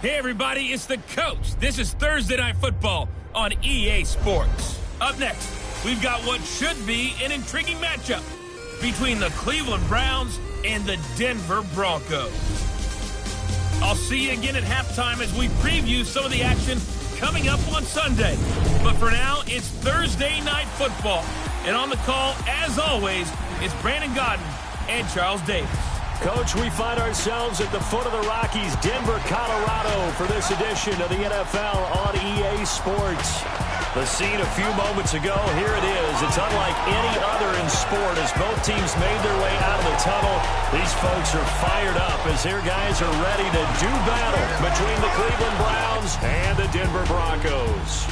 Hey everybody, it's the coach. This is Thursday Night Football on EA Sports. Up next, we've got what should be an intriguing matchup between the Cleveland Browns and the Denver Broncos. I'll see you again at halftime as we preview some of the action coming up on Sunday. But for now, it's Thursday Night Football. And on the call, as always, it's Brandon Godden and Charles Davis. Coach, we find ourselves at the foot of the Rockies, Denver, Colorado, for this edition of the NFL on EA Sports. The scene a few moments ago, here it is. It's unlike any other in sport as both teams made their way out of the tunnel. These folks are fired up as their guys are ready to do battle between the Cleveland Browns and the Denver Broncos.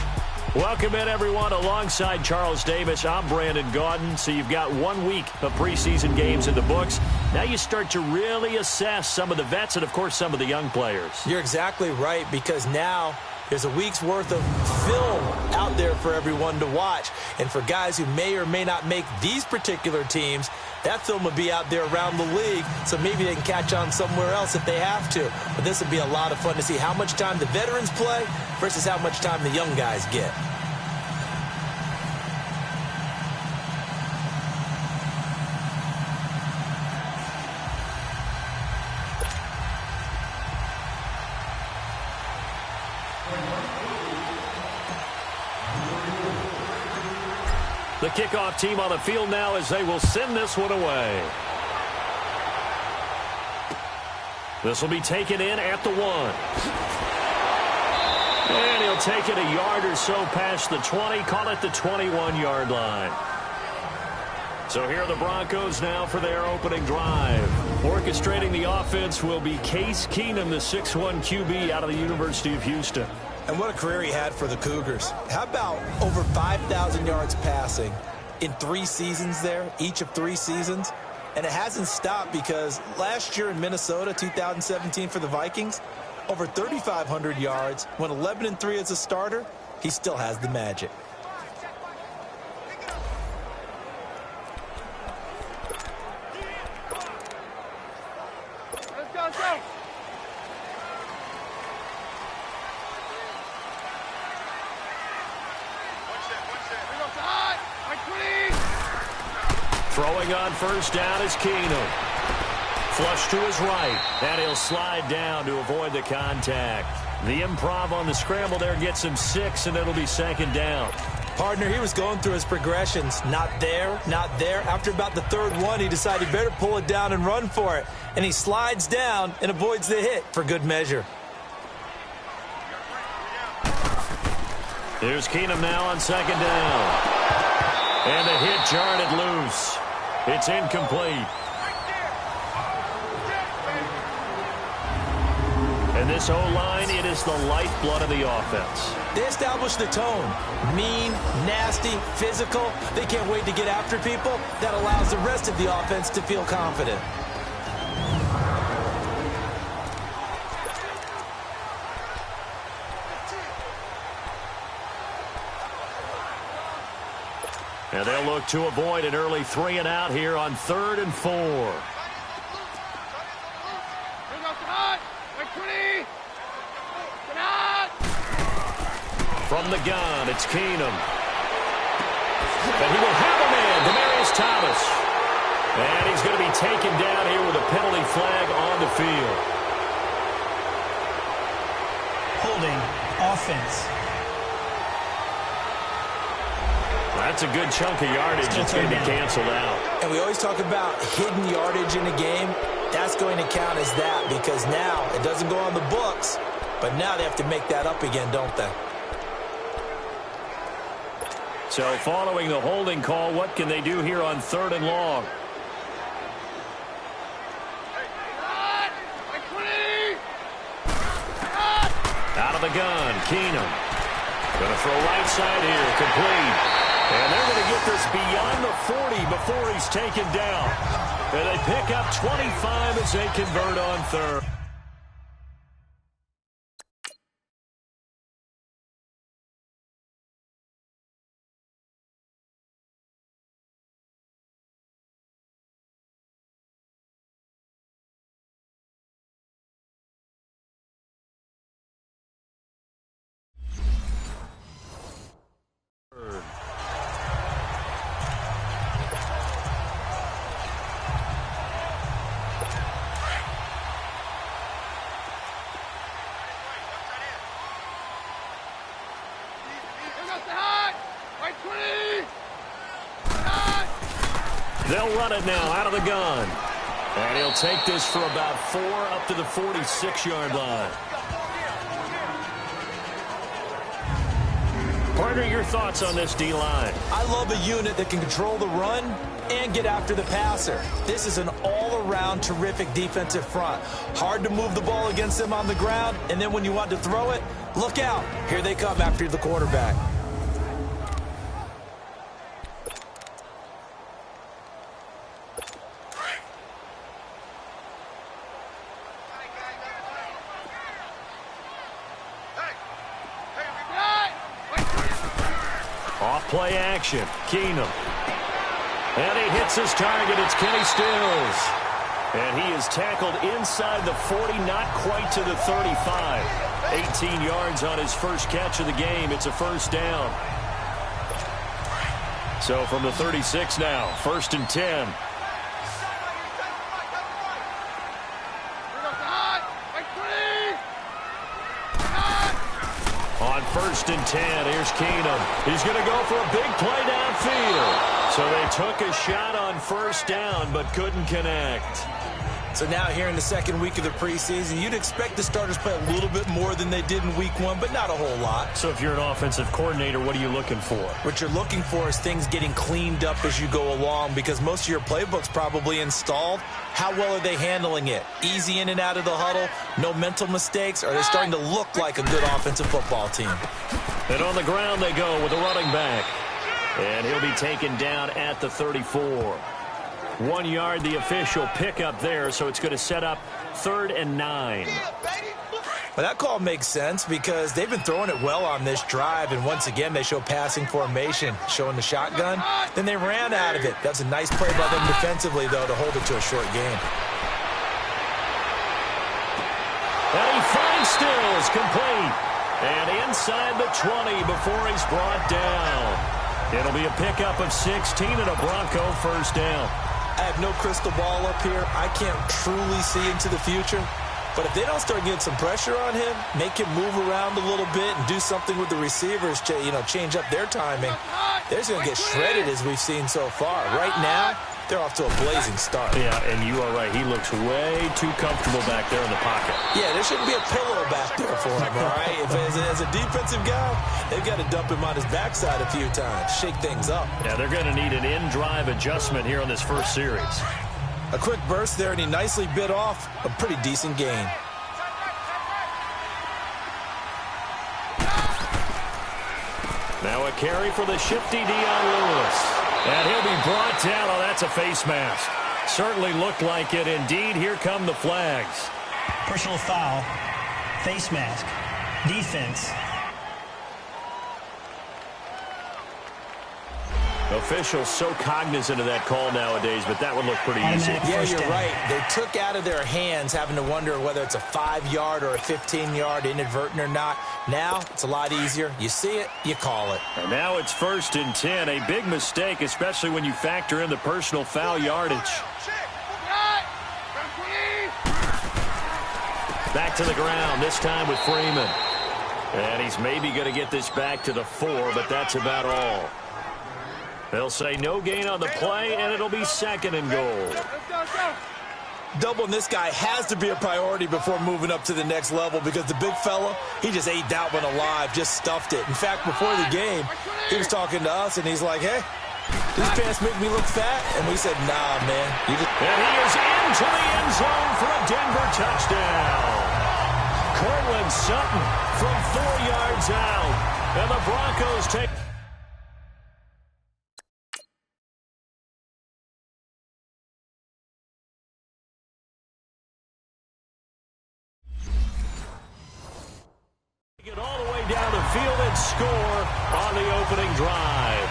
Welcome in, everyone. Alongside Charles Davis, I'm Brandon Gaudin. So you've got 1 week of preseason games in the books. Now you start to really assess some of the vets and, of course, some of the young players. You're exactly right, because now there's a week's worth of film out there for everyone to watch. And for guys who may or may not make these particular teams, that film will be out there around the league, so maybe they can catch on somewhere else if they have to. But this will be a lot of fun to see how much time the veterans play versus how much time the young guys get. The kickoff team on the field now as they will send this one away. This will be taken in at the 1. And he'll take it a yard or so past the 20, call it the 21-yard line. So here are the Broncos now for their opening drive. Orchestrating the offense will be Case Keenum, the 6'1 QB out of the University of Houston. And what a career he had for the Cougars. How about over 5,000 yards passing in 3 seasons there, each of 3 seasons? And it hasn't stopped because last year in Minnesota, 2017 for the Vikings, over 3,500 yards, went 11-3 as a starter. He still has the magic. Let's go. Throwing on first down is Keenum. Flush to his right, and he'll slide down to avoid the contact. The improv on the scramble there gets him 6, and it'll be second down. Partner, he was going through his progressions. Not there, not there. After about the 3rd one, he decided he better pull it down and run for it. And he slides down and avoids the hit for good measure. Here's Keenum now on second down. And the hit jarred it loose. It's incomplete. And this O-line, it is the lifeblood of the offense. They establish the tone. Mean, nasty, physical. They can't wait to get after people. That allows the rest of the offense to feel confident. And they'll look to avoid an early 3 and out here on 3rd and 4. From the gun, it's Keenum. And he will have a man, Demaryius Thomas. And he's going to be taken down here with a penalty flag on the field. Holding offense. That's a good chunk of yardage. It's going to be canceled out. And we always talk about hidden yardage in a game. That's going to count as that because now it doesn't go on the books, but now they have to make that up again, don't they? So following the holding call, what can they do here on 3rd and long? Out of the gun, Keenum. Going to throw right side here, complete. And they're going to get this beyond the 40 before he's taken down. And they pick up 25 as they convert on 3rd. They'll run it now out of the gun. And he'll take this for about 4 up to the 46-yard line. Partner, your thoughts on this D-line? I love a unit that can control the run and get after the passer. This is an all-around terrific defensive front. Hard to move the ball against them on the ground, and then when you want to throw it, look out. Here they come after the quarterback. Play action. Keenum. And he hits his target. It's Kenny Stills. And he is tackled inside the 40, not quite to the 35. 18 yards on his first catch of the game. It's a first down. So from the 36 now, 1st and 10. On 1st and 10, here's Keenum. He's going to go for a big play downfield. So they took a shot on 1st down, but couldn't connect. So now here in the second week of the preseason, you'd expect the starters play a little bit more than they did in week 1, but not a whole lot. So if you're an offensive coordinator, what are you looking for? What you're looking for is things getting cleaned up as you go along, because most of your playbook's probably installed. How well are they handling it? Easy in and out of the huddle, no mental mistakes, or are they starting to look like a good offensive football team? And on the ground they go with a running back. And he'll be taken down at the 34. 1 yard, the official pickup there, so it's going to set up 3rd and 9. Well, that call makes sense because they've been throwing it well on this drive, and once again they show passing formation, showing the shotgun. Then they ran out of it. That's a nice play by them defensively, though, to hold it to a short game. And he finds Stills, complete. And inside the 20 before he's brought down. It'll be a pickup of 16 and a Bronco first down. I have no crystal ball up here. I can't truly see into the future. But if they don't start getting some pressure on him, make him move around a little bit and do something with the receivers, change up their timing, they're going to get shredded as we've seen so far. Right now, they're off to a blazing start. Yeah, and you are right. He looks way too comfortable back there in the pocket. Yeah, there shouldn't be a pillow back there for him, all right? As a defensive guy, they've got to dump him on his backside a few times, shake things up. Yeah, they're going to need an in-drive adjustment here on this first series. A quick burst there, and he nicely bit off a pretty decent gain. Now a carry for the shifty Dion Lewis. And he'll be brought down. Oh, that's a face mask. Certainly looked like it. Indeed, here come the flags. Personal foul, face mask, defense. Officials so cognizant of that call nowadays, but that would look pretty easy. Yeah, you're right. They took out of their hands having to wonder whether it's a 5-yard or a 15-yard, inadvertent or not. Now, it's a lot easier. You see it, you call it. And now it's 1st and 10. A big mistake, especially when you factor in the personal foul yardage. Back to the ground, this time with Freeman. And he's maybe going to get this back to the 4, but that's about all. They'll say no gain on the play, and it'll be 2nd and goal. Doubling this guy has to be a priority before moving up to the next level because the big fella, he just ate that one alive, just stuffed it. In fact, before the game, he was talking to us, and he's like, hey, these pants make me look fat? And we said, nah, man. And he is into the end zone for a Denver touchdown. Cortland Sutton from 4 yards out. And the Broncos take... Get all the way down the field and score on the opening drive.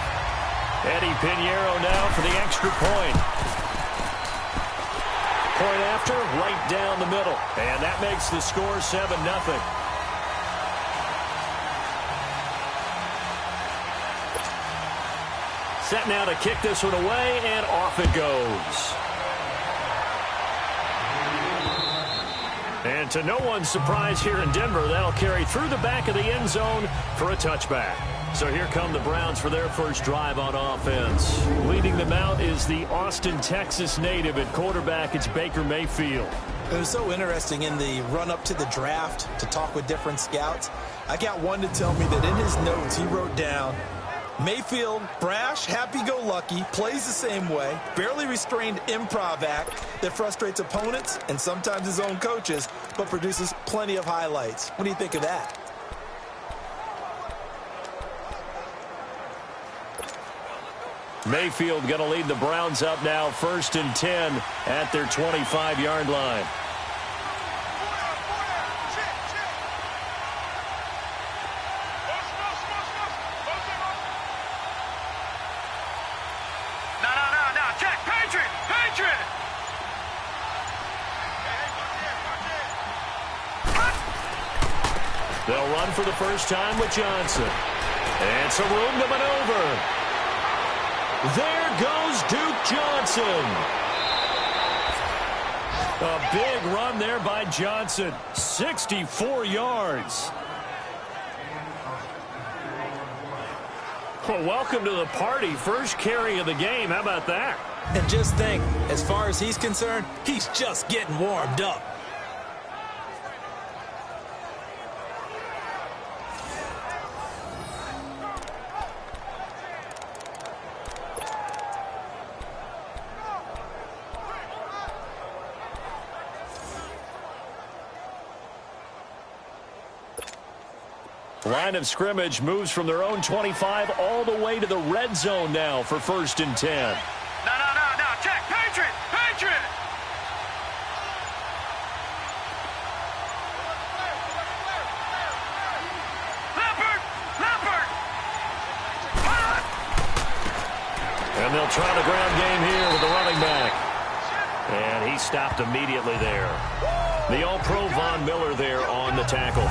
Eddie Pinheiro now for the extra point. Point after, right down the middle. And that makes the score 7-0. Set now to kick this one away, and off it goes. And to no one's surprise here in Denver, that'll carry through the back of the end zone for a touchback. So here come the Browns for their first drive on offense. Leading them out is the Austin, Texas native. At quarterback, it's Baker Mayfield. It was so interesting in the run-up to the draft to talk with different scouts. I got one to tell me that in his notes he wrote down, Mayfield, brash, happy-go-lucky, plays the same way, barely restrained improv act that frustrates opponents and sometimes his own coaches, but produces plenty of highlights. What do you think of that? Mayfield going to lead the Browns up now, 1st and 10 at their 25-yard line. They'll run for the first time with Johnson. And some room to maneuver. There goes Duke Johnson. A big run there by Johnson. 64 yards. Well, welcome to the party. First carry of the game. How about that? And just think, as far as he's concerned, he's just getting warmed up. Line of scrimmage moves from their own 25 all the way to the red zone now for 1st and 10. No. Check. Patriot. Leopard. And they'll try the ground game here with the running back. And he stopped immediately there. The All-Pro Von Miller there on the tackle.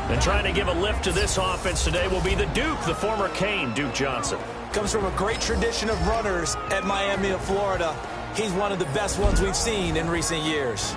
And trying to give a lift to this offense today will be the Duke, the former Cane, Duke Johnson. Comes from a great tradition of runners at Miami of Florida. He's one of the best ones we've seen in recent years.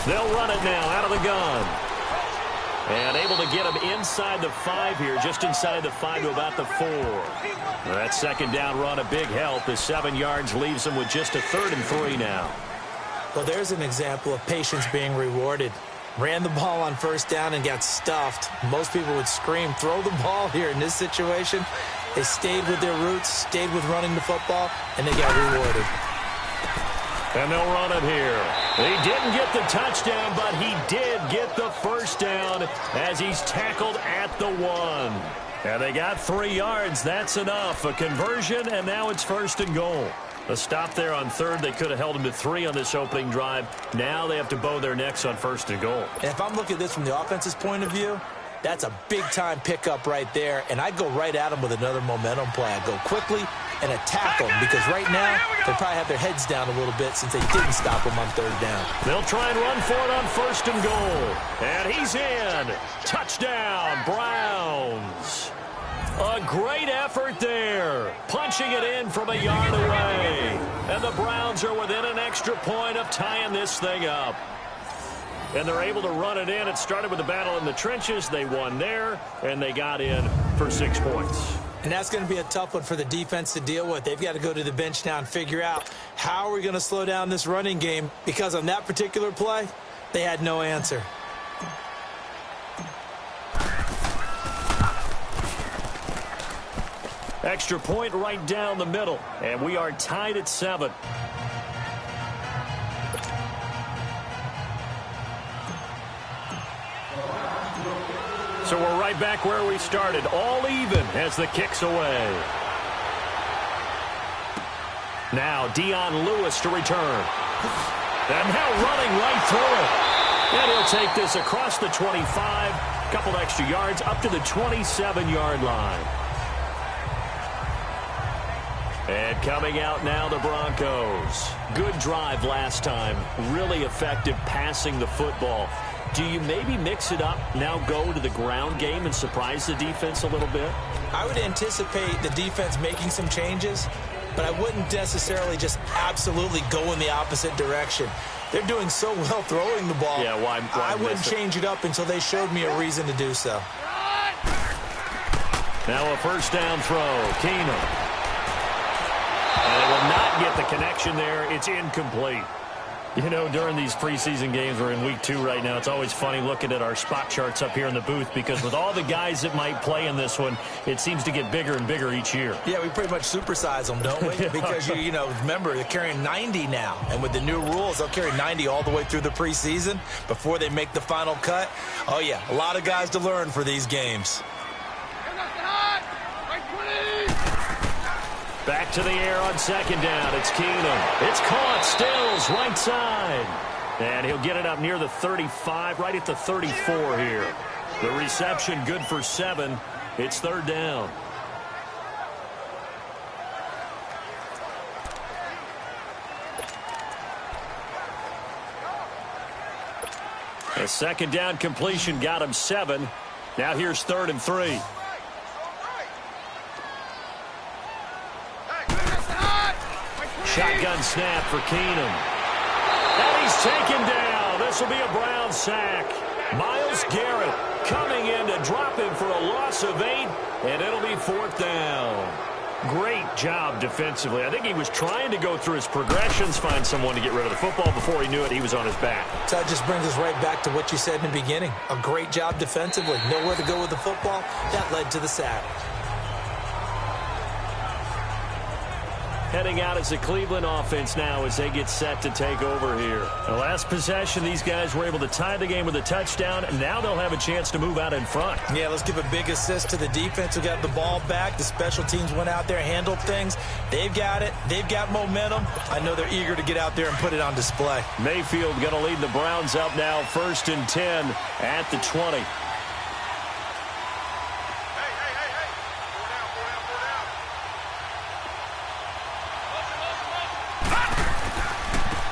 They'll run it now out of the gun. And able to get him inside the 5 here, just inside the 5 to about the 4. That second down run a big help. The 7 yards leaves him with just a 3rd and 3 now. Well, there's an example of patience being rewarded. Ran the ball on 1st down and got stuffed. Most people would scream, throw the ball here. In this situation, they stayed with their roots, stayed with running the football, and they got rewarded. And they'll run it here. He didn't get the touchdown, but he did get the 1st down as he's tackled at the 1. And they got 3 yards. That's enough. A conversion, and now it's 1st and goal. A stop there on 3rd. They could have held him to 3 on this opening drive. Now they have to bow their necks on 1st and goal. And if I'm looking at this from the offense's point of view, that's a big-time pickup right there. And I'd go right at him with another momentum play. I'd go quickly and attack them, because right now they probably have their heads down a little bit since they didn't stop them on 3rd down. They'll try and run for it on 1st and goal. And he's in. Touchdown, Browns. A great effort there. Punching it in from a yard away. And the Browns are within an extra point of tying this thing up. And they're able to run it in. It started with a battle in the trenches. They won there, and they got in for 6 points. And that's going to be a tough one for the defense to deal with. They've got to go to the bench now and figure out how are we going to slow down this running game, because on that particular play, they had no answer. Extra point right down the middle, and we are tied at 7. So we're right back where we started, all even as the kick's away. Now Dion Lewis to return. And now running right through it. And he'll take this across the 25, couple extra yards up to the 27-yard line. And coming out now, the Broncos. Good drive last time. Really effective passing the football. Do you maybe mix it up, now go to the ground game and surprise the defense a little bit? I would anticipate the defense making some changes, but I wouldn't necessarily just absolutely go in the opposite direction. They're doing so well throwing the ball. Yeah, why I wouldn't change it up until they showed me a reason to do so. Now a first down throw. Keenum. And it will not get the connection there. It's incomplete. You know, during these preseason games, we're in week 2 right now, it's always funny looking at our spot charts up here in the booth because with all the guys that might play in this one, it seems to get bigger and bigger each year. Yeah, we pretty much supersize them, don't we? Because, you know, remember, they're carrying 90 now. And with the new rules, they'll carry 90 all the way through the preseason before they make the final cut. Oh, yeah, a lot of guys to learn for these games. Back to the air on second down. It's Keenum. It's caught. Stills right side. And he'll get it up near the 35, right at the 34 here. The reception good for 7. It's third down. A second down completion got him 7. Now here's 3rd and 3. Shotgun snap for Keenum. And he's taken down. This will be a Brown sack. Myles Garrett coming in to drop him for a loss of 8, and it'll be 4th down. Great job defensively. I think he was trying to go through his progressions, find someone to get rid of the football. Before he knew it, he was on his back. So that just brings us right back to what you said in the beginning. A great job defensively. Nowhere to go with the football. That led to the sack. Heading out as the Cleveland offense now as they get set to take over here. The last possession, these guys were able to tie the game with a touchdown, and now they'll have a chance to move out in front. Yeah, let's give a big assist to the defense who got the ball back. The special teams went out there, handled things. They've got it. They've got momentum. I know they're eager to get out there and put it on display. Mayfield going to lead the Browns up now, 1st and 10 at the 20.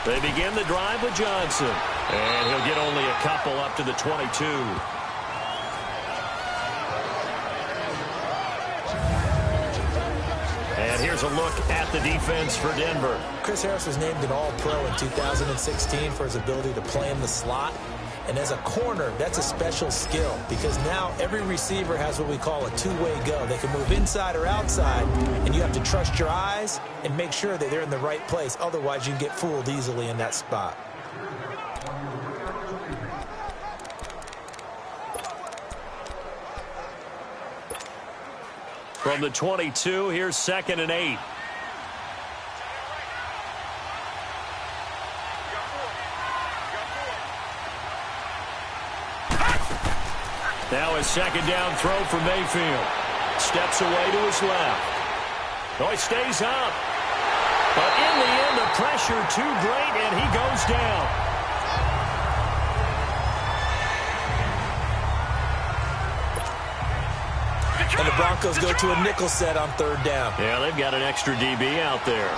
They begin the drive with Johnson. And he'll get only a couple up to the 22. And here's a look at the defense for Denver. Chris Harris was named an All-Pro in 2016 for his ability to play in the slot. And as a corner, that's a special skill because now every receiver has what we call a two-way go. They can move inside or outside, and you have to trust your eyes and make sure that they're in the right place. Otherwise, you can get fooled easily in that spot. From the 22, here's 2nd and 8. Now a second down throw for Mayfield. Steps away to his left. Oh, he stays up. But in the end, the pressure too great, and he goes down. And the Broncos go to a nickel set on 3rd down. Yeah, they've got an extra DB out there.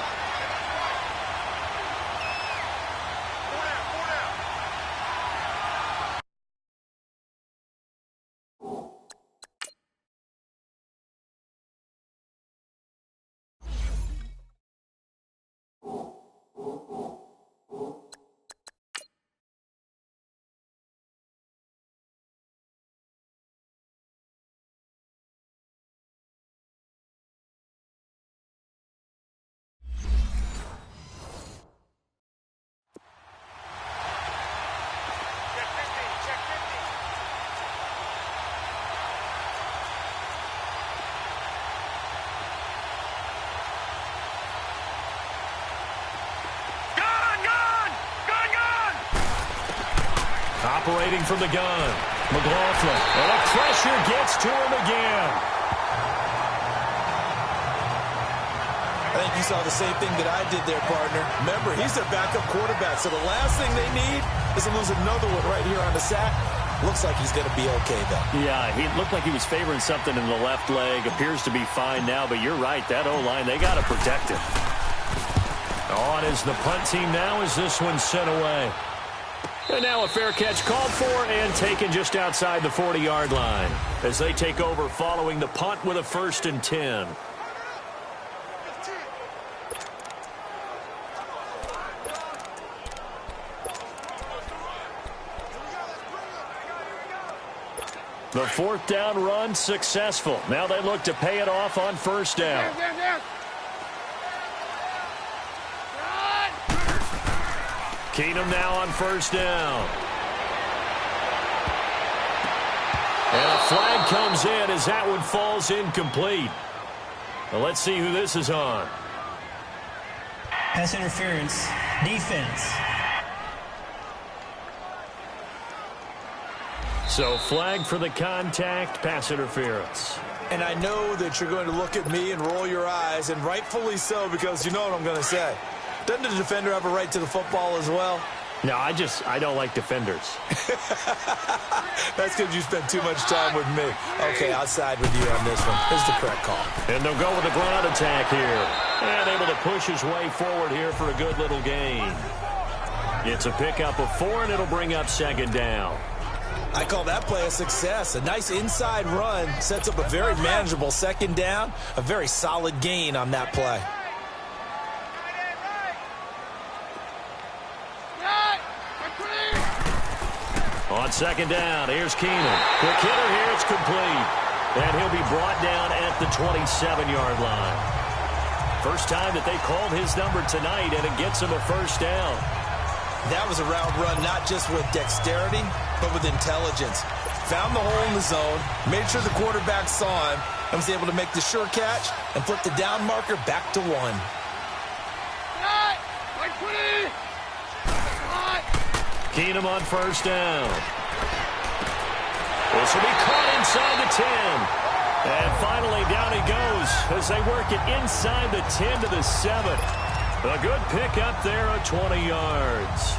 Operating from the gun, McLaughlin. And the pressure gets to him again. I think you saw the same thing that I did there, partner. Remember, he's their backup quarterback, so the last thing they need is to lose another one right here on the sack. Looks like he's going to be okay, though. Yeah, he looked like he was favoring something in the left leg. Appears to be fine now, but you're right. That O-line, they got to protect him. On is the punt team now as this one's sent away. And now a fair catch called for and taken just outside the 40-yard line as they take over following the punt with a 1st and 10. The 4th down run successful. Now they look to pay it off on 1st down. Keenum now on 1st down. And a flag comes in as that one falls incomplete. Well, let's see who this is on. Pass interference. Defense. So flag for the contact, pass interference. And I know that you're going to look at me and roll your eyes, and rightfully so, because you know what I'm going to say. Doesn't the defender have a right to the football as well? No, I don't like defenders. That's because you spent too much time with me. Okay, I'll side with you on this one. This is the correct call. And they'll go with the ground attack here. And able to push his way forward here for a good little gain. It's a pickup of 4, and it'll bring up 2nd down. I call that play a success. A nice inside run sets up a very manageable 2nd down. A very solid gain on that play. On 2nd down, here's Keenum. Quick hitter here, it's complete. And he'll be brought down at the 27-yard line. First time that they called his number tonight, and it gets him a 1st down. That was a route run not just with dexterity, but with intelligence. Found the hole in the zone, made sure the quarterback saw him, and was able to make the sure catch and flip the down marker back to 1. Keenum on 1st down. This will be caught inside the 10. And finally down he goes as they work it inside the 10 to the 7. A good pickup there at 20 yards.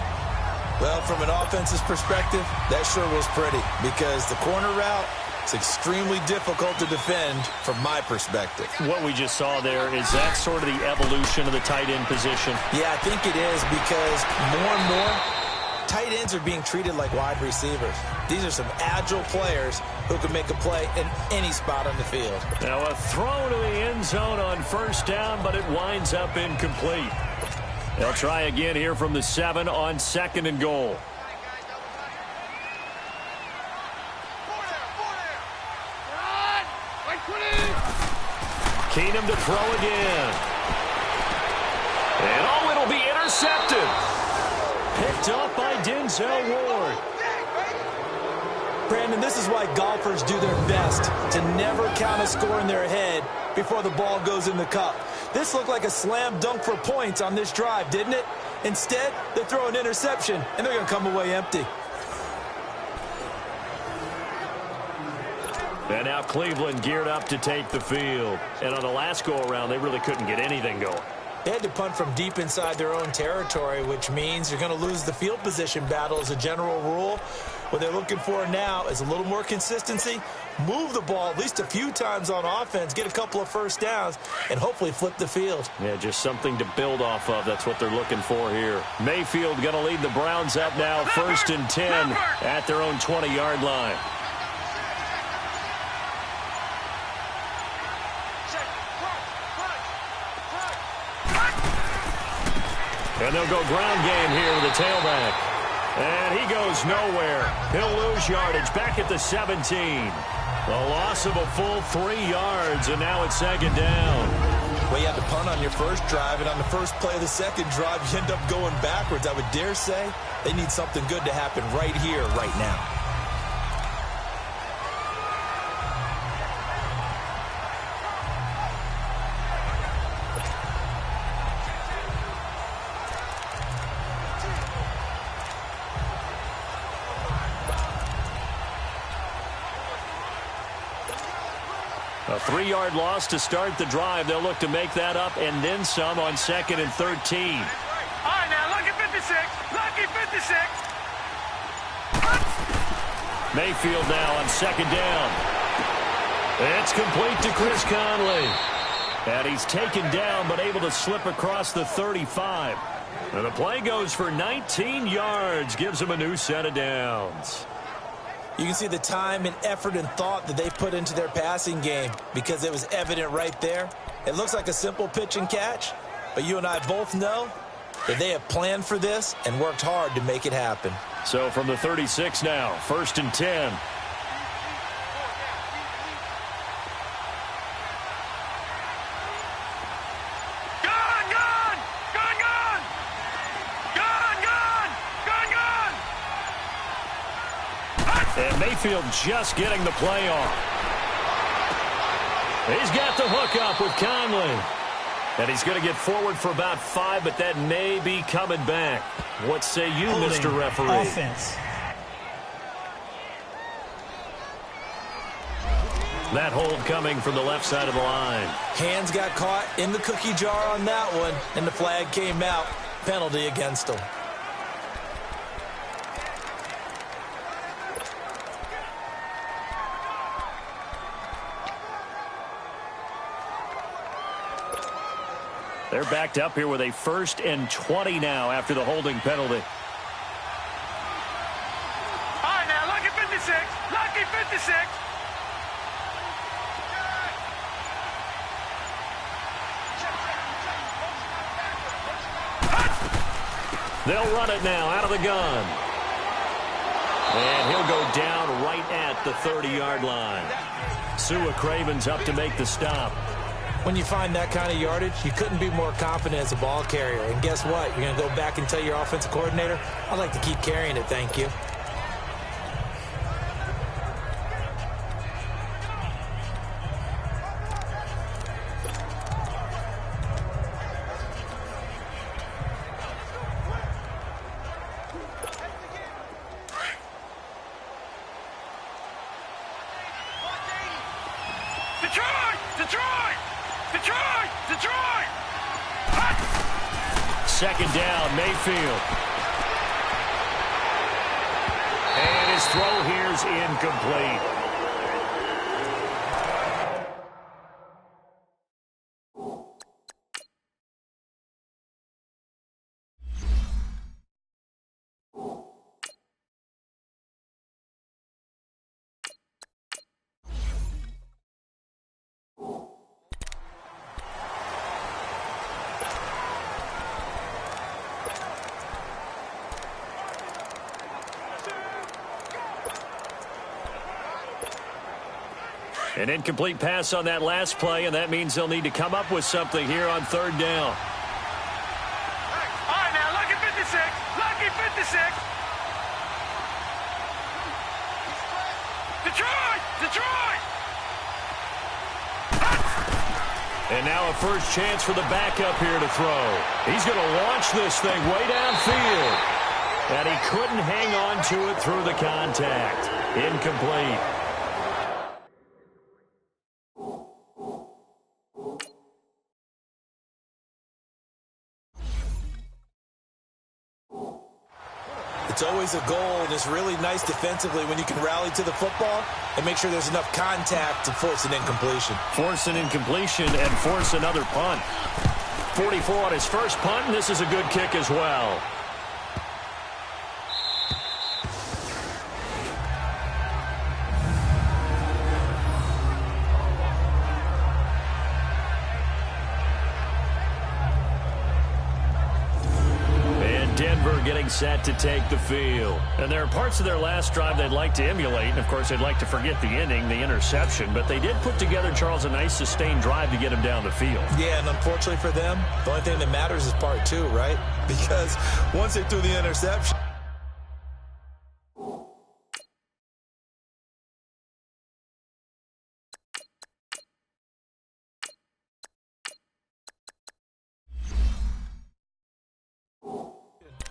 Well, from an offense's perspective, that sure was pretty because the corner route is extremely difficult to defend from my perspective. What we just saw there, is that sort of the evolution of the tight end position? Yeah, I think it is because more and more tight ends are being treated like wide receivers. These are some agile players who can make a play in any spot on the field. Now a throw to the end zone on 1st down, but it winds up incomplete. They'll try again here from the 7 on 2nd and goal. Keenum to throw again. And oh, it'll be intercepted. Picked up by Denzel Ward. Brandon, this is why golfers do their best to never count a score in their head before the ball goes in the cup. This looked like a slam dunk for points on this drive, didn't it? Instead, they throw an interception, and they're going to come away empty. And now Cleveland geared up to take the field. And on the last go-around, they really couldn't get anything going. They had to punt from deep inside their own territory, which means you're going to lose the field position battle as a general rule. What they're looking for now is a little more consistency, move the ball at least a few times on offense, get a couple of 1st downs, and hopefully flip the field. Yeah, just something to build off of. That's what they're looking for here. Mayfield going to lead the Browns up now, 1st and 10 at their own 20-yard line. And they'll go ground game here with the tailback. And he goes nowhere. He'll lose yardage back at the 17. A loss of a full 3 yards, and now it's 2nd down. Well, you had to punt on your first drive, and on the first play of the second drive, you end up going backwards. I would dare say they need something good to happen right here, right now. A 3-yard loss to start the drive. They'll look to make that up and then some on 2nd and 13. All right, now, lucky 56. Lucky 56. Mayfield now on second down. It's complete to Chris Conley. And he's taken down but able to slip across the 35. And the play goes for 19 yards. Gives him a new set of downs. You can see the time and effort and thought that they put into their passing game because it was evident right there. It looks like a simple pitch and catch, but you and I both know that they have planned for this and worked hard to make it happen. So from the 36 now, 1st and 10. And Mayfield just getting the play off. He's got the hook up with Conley. And he's going to get forward for about 5, but that may be coming back. What say you, Mr. Referee? Offense. That hold coming from the left side of the line. Hands got caught in the cookie jar on that one, and the flag came out. Penalty against him. They're backed up here with a 1st and 20 now after the holding penalty. All right, now, lucky 56. Lucky 56. They'll run it now out of the gun. And he'll go down right at the 30-yard line. Sua Craven's up to make the stop. When you find that kind of yardage, you couldn't be more confident as a ball carrier. And guess what? You're going to go back and tell your offensive coordinator, I'd like to keep carrying it, thank you. Detroit! Detroit! Detroit! Detroit! Second down, Mayfield. And his throw here's incomplete. An incomplete pass on that last play, and that means they'll need to come up with something here on 3rd down. All right, now, lucky 56. Lucky 56. Detroit! Detroit! And now a first chance for the backup here to throw. He's going to launch this thing way downfield. And he couldn't hang on to it through the contact. Incomplete. It's always a goal, and it's really nice defensively when you can rally to the football and make sure there's enough contact to force an incompletion. Force an incompletion and force another punt. 44 on his first punt, and this is a good kick as well. Getting set to take the field. And there are parts of their last drive they'd like to emulate. And, of course, they'd like to forget the inning, the interception. But they did put together, Charles, a nice sustained drive to get him down the field. Yeah, and unfortunately for them, the only thing that matters is part 2, right? Because once they threw the interception,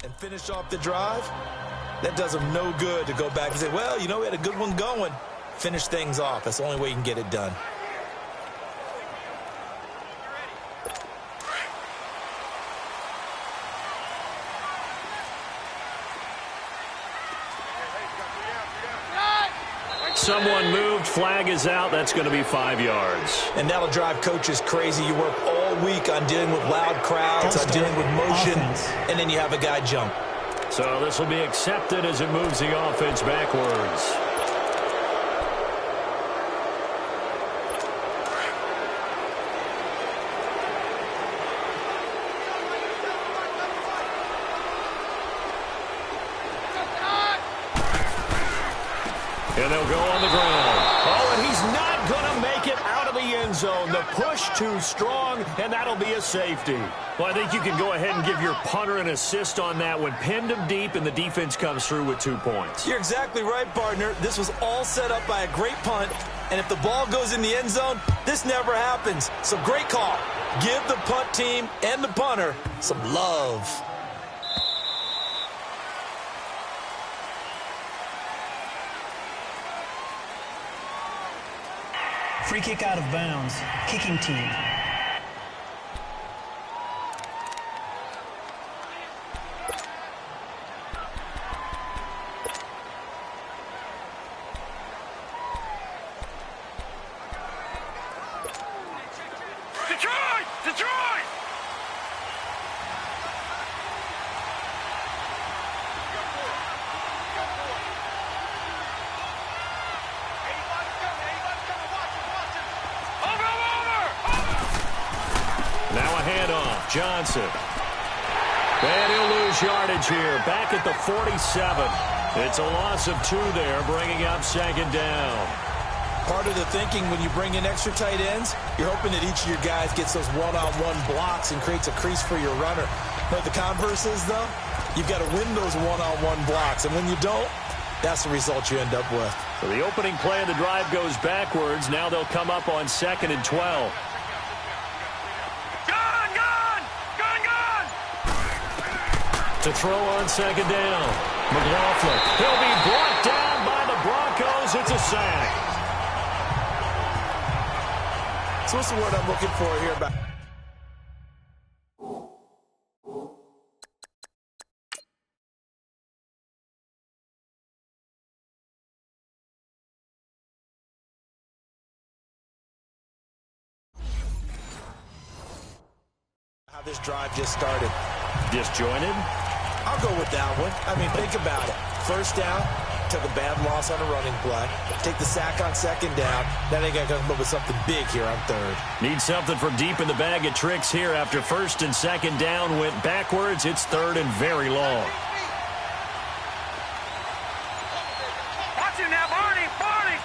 and finish off the drive, that does them no good to go back and say, well, you know, we had a good one going. Finish things off. That's the only way you can get it done. Someone moved. Flag is out. That's going to be 5 yards. And that'll drive coaches crazy. You work all week on dealing with loud crowds, on dealing with motion, and then you have a guy jump. So this will be accepted as it moves the offense backwards. And they'll go on the ground. Oh, and he's not going to make it out of the end zone. The push too strong, and that'll be a safety. Well, I think you can go ahead and give your punter an assist on that one. Pinned him deep, and the defense comes through with 2 points. You're exactly right, partner. This was all set up by a great punt, and if the ball goes in the end zone, this never happens. So great call. Give the punt team and the punter some love. Free kick out of bounds. Kicking team. Detroit! Detroit! Now a handoff. Johnson. And he'll lose yardage here. Back at the 47. It's a loss of 2 there, bringing up 2nd down. Part of the thinking when you bring in extra tight ends, you're hoping that each of your guys gets those one-on-one blocks and creates a crease for your runner. But the converse is, though, you've got to win those one-on-one blocks. And when you don't, that's the result you end up with. So the opening play of the drive goes backwards. Now they'll come up on 2nd and 12. To throw on 2nd down. McLaughlin. He'll be brought down by the Broncos. It's a sack. So what's the word I'm looking for here about? How this drive just started. Disjointed? I'll go with that one. I mean, think about it. First down, took a bad loss on a running play. Take the sack on 2nd down. Now they got to come up with something big here on 3rd. Need something from deep in the bag of tricks here. After 1st and 2nd down went backwards, it's 3rd and very long. Watch him now, Barney! Barney!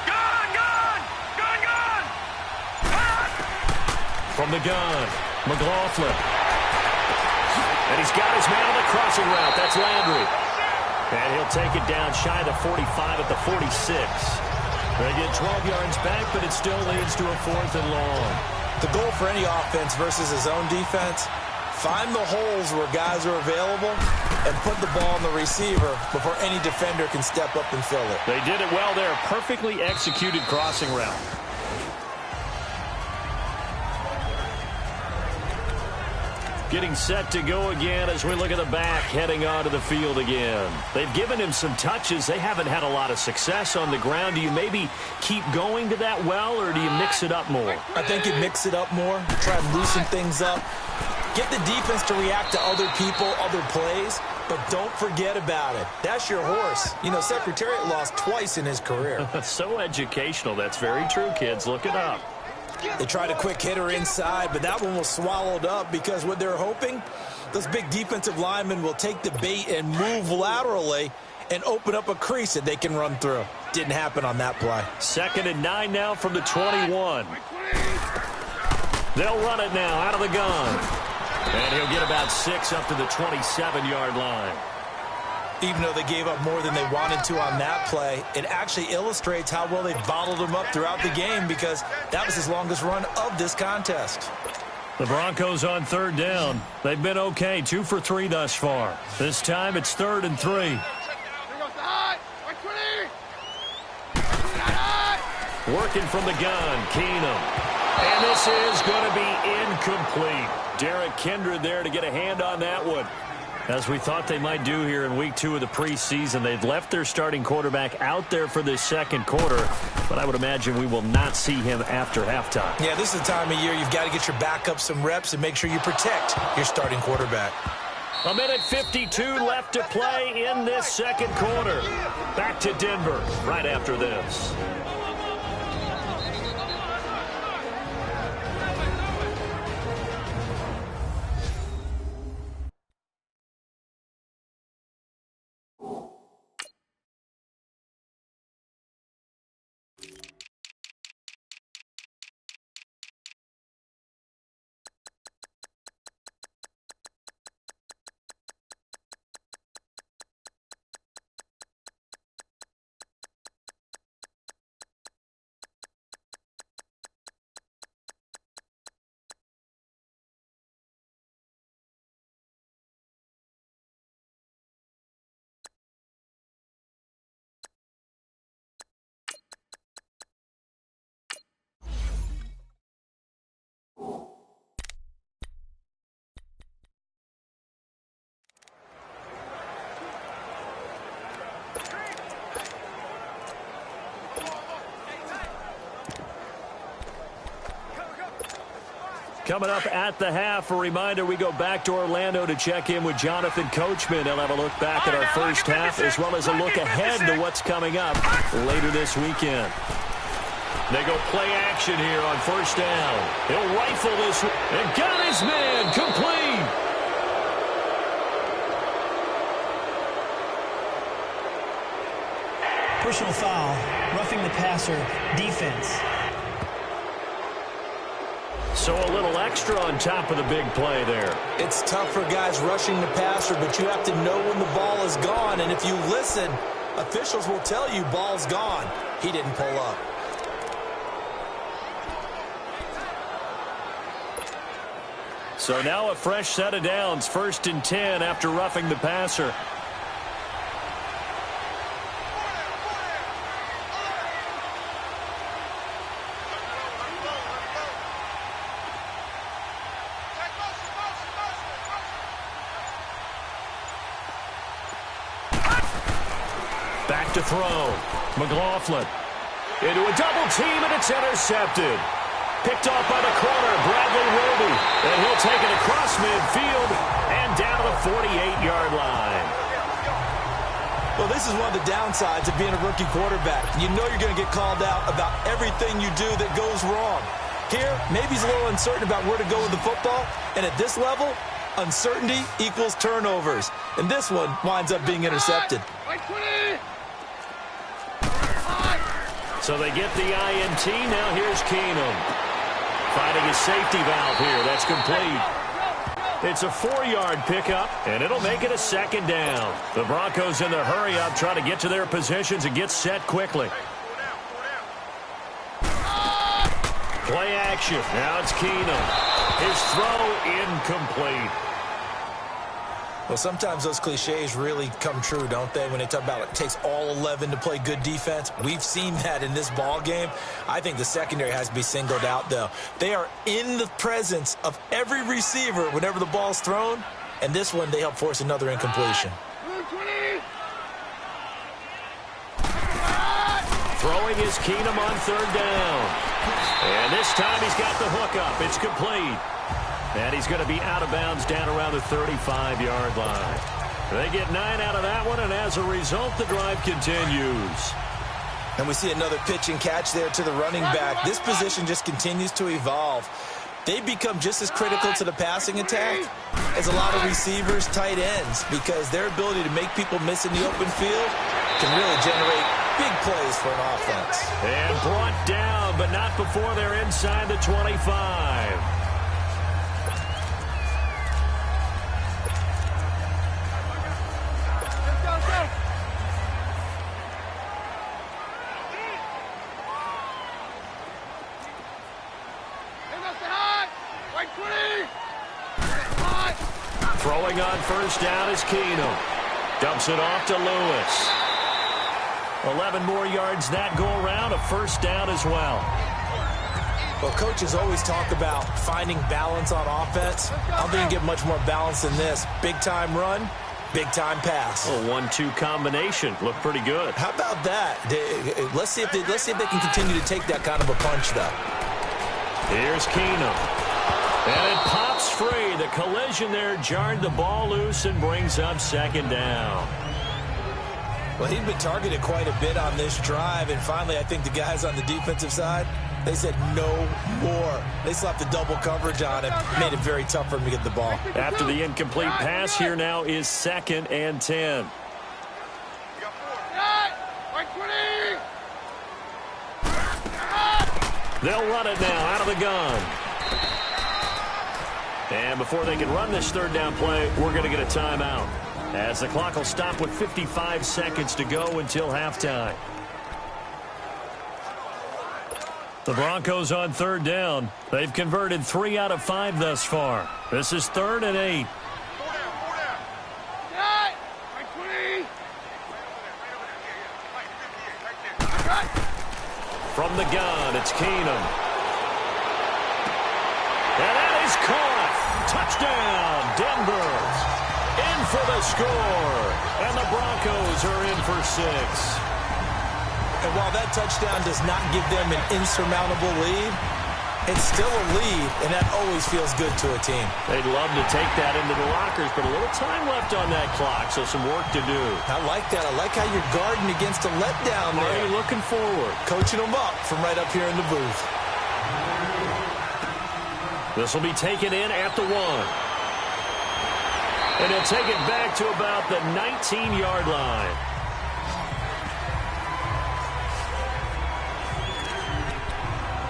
Gun! Gun! Gun! Gun! Gun! From the gun, McLaughlin. And he's got his man on the crossing route. That's Landry. And he'll take it down shy of the 45 at the 46. They get 12 yards back, but it still leads to a 4th and long. The goal for any offense versus his own defense, find the holes where guys are available and put the ball on the receiver before any defender can step up and fill it. They did it well there. Perfectly executed crossing route. Getting set to go again as we look at the back, heading onto the field again. They've given him some touches. They haven't had a lot of success on the ground. Do you maybe keep going to that well, or do you mix it up more? I think you mix it up more, try and loosen things up. Get the defense to react to other people, other plays, but don't forget about it. That's your horse. You know, Secretariat lost twice in his career. So educational. That's very true, kids. Look it up. They tried a quick hitter inside, but that one was swallowed up because what they're hoping, those big defensive linemen will take the bait and move laterally and open up a crease that they can run through. Didn't happen on that play. 2nd and 9 now from the 21. They'll run it now out of the gun. And he'll get about 6 up to the 27-yard line. Even though they gave up more than they wanted to on that play, it actually illustrates how well they bottled him up throughout the game because that was his longest run of this contest. The Broncos on 3rd down. They've been okay, 2 for 3 thus far. This time it's 3rd and 3. Working from the gun, Keenum. And this is going to be incomplete. Derek Kindred there to get a hand on that one. As we thought they might do here in week 2 of the preseason, they've left their starting quarterback out there for this second quarter, but I would imagine we will not see him after halftime. Yeah, this is the time of year you've got to get your backup some reps and make sure you protect your starting quarterback. 1:52 left to play in this second quarter. Back to Denver right after this. Coming up at the half, a reminder, we go back to Orlando to check in with Jonathan Coachman. He'll have a look back at our first half as well as a look ahead to what's coming up later this weekend. They go play action here on first down. He'll rifle this and got his man complete. Personal foul, roughing the passer, defense. So a little extra on top of the big play there. It's tough for guys rushing the passer, but you have to know when the ball is gone. And if you listen, officials will tell you ball's gone. He didn't pull up. So now a fresh set of downs, 1st and 10 after roughing the passer. Back to throw. McLaughlin into a double team, and it's intercepted. Picked off by the corner, Bradley Roby. And he'll take it across midfield and down to the 48-yard line. Well, this is one of the downsides of being a rookie quarterback. You know you're going to get called out about everything you do that goes wrong. Here, maybe he's a little uncertain about where to go with the football. And at this level, uncertainty equals turnovers. And this one winds up being intercepted. So they get the INT. Now here's Keenum. Finding his safety valve here. That's complete. It's a 4-yard pickup, and it'll make it a 2nd down. The Broncos in the hurry-up trying to get to their positions and get set quickly. Play action. Now it's Keenum. His throw incomplete. Well, sometimes those cliches really come true, don't they, when they talk about it takes all 11 to play good defense. We've seen that in this ball game. I think the secondary has to be singled out, though. They are in the presence of every receiver whenever the ball's thrown, and this one they help force another incompletion. Throwing is Keenum on 3rd down. And this time he's got the hook up. It's complete. And he's going to be out of bounds down around the 35-yard line. They get 9 out of that one, and as a result, the drive continues. And we see another pitch and catch there to the running back. This position just continues to evolve. They become just as critical to the passing attack as a lot of receivers, tight ends, because their ability to make people miss in the open field can really generate big plays for an offense. And brought down, but not before they're inside the 25. Throwing on 1st down is Keenum. Dumps it off to Lewis. 11 more yards that go around, a 1st down as well. Well, coaches always talk about finding balance on offense. I don't think you get much more balance than this. Big-time run, big-time pass. A 1-2 combination. Looked pretty good. How about that? Let's see if they can continue to take that kind of a punch, though. Here's Keenum. And it pops free. The collision there jarred the ball loose and brings up second down. Well, he'd been targeted quite a bit on this drive, and finally I think the guys on the defensive side, they said no more. They slapped the double coverage on him, made it very tough for him to get the ball. After the incomplete pass, here now is 2nd and 10. They'll run it now out of the gun. And before they can run this third down play, we're going to get a timeout, as the clock will stop with 55 seconds to go until halftime. The Broncos on third down. They've converted 3 out of 5 thus far. This is 3rd and 8. From the gun, it's Keenum. And that is caught. Touchdown, Denver. In for the score. And the Broncos are in for 6. And while that touchdown does not give them an insurmountable lead, it's still a lead, and that always feels good to a team. They'd love to take that into the lockers, but a little time left on that clock, so some work to do. I like that. I like how you're guarding against a letdown there. Already looking forward. Coaching them up from right up here in the booth. This will be taken in at the 1. And he'll take it back to about the 19-yard line.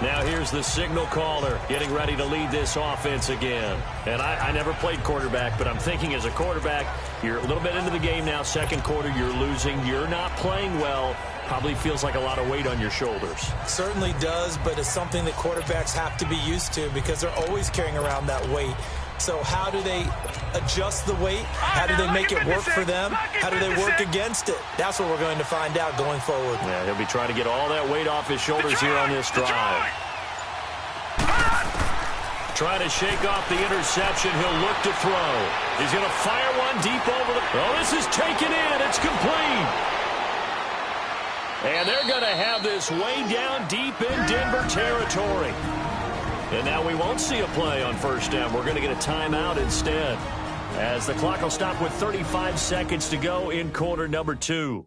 Now here's the signal caller getting ready to lead this offense again. And I never played quarterback, but I'm thinking as a quarterback, you're a little bit into the game now. Second quarter, you're losing. You're not playing well. Probably feels like a lot of weight on your shoulders. Certainly does, but it's something that quarterbacks have to be used to because they're always carrying around that weight. So how do they adjust the weight? How do they make it work for them? How do they work against it? That's what we're going to find out going forward. Yeah, he'll be trying to get all that weight off his shoulders here on this drive. Trying to shake off the interception. He'll look to throw. He's going to fire one deep over the... Oh, this is taken in. It's complete. And they're going to have this way down deep in Denver territory. And now we won't see a play on first down. We're going to get a timeout instead, as the clock will stop with 35 seconds to go in quarter number 2.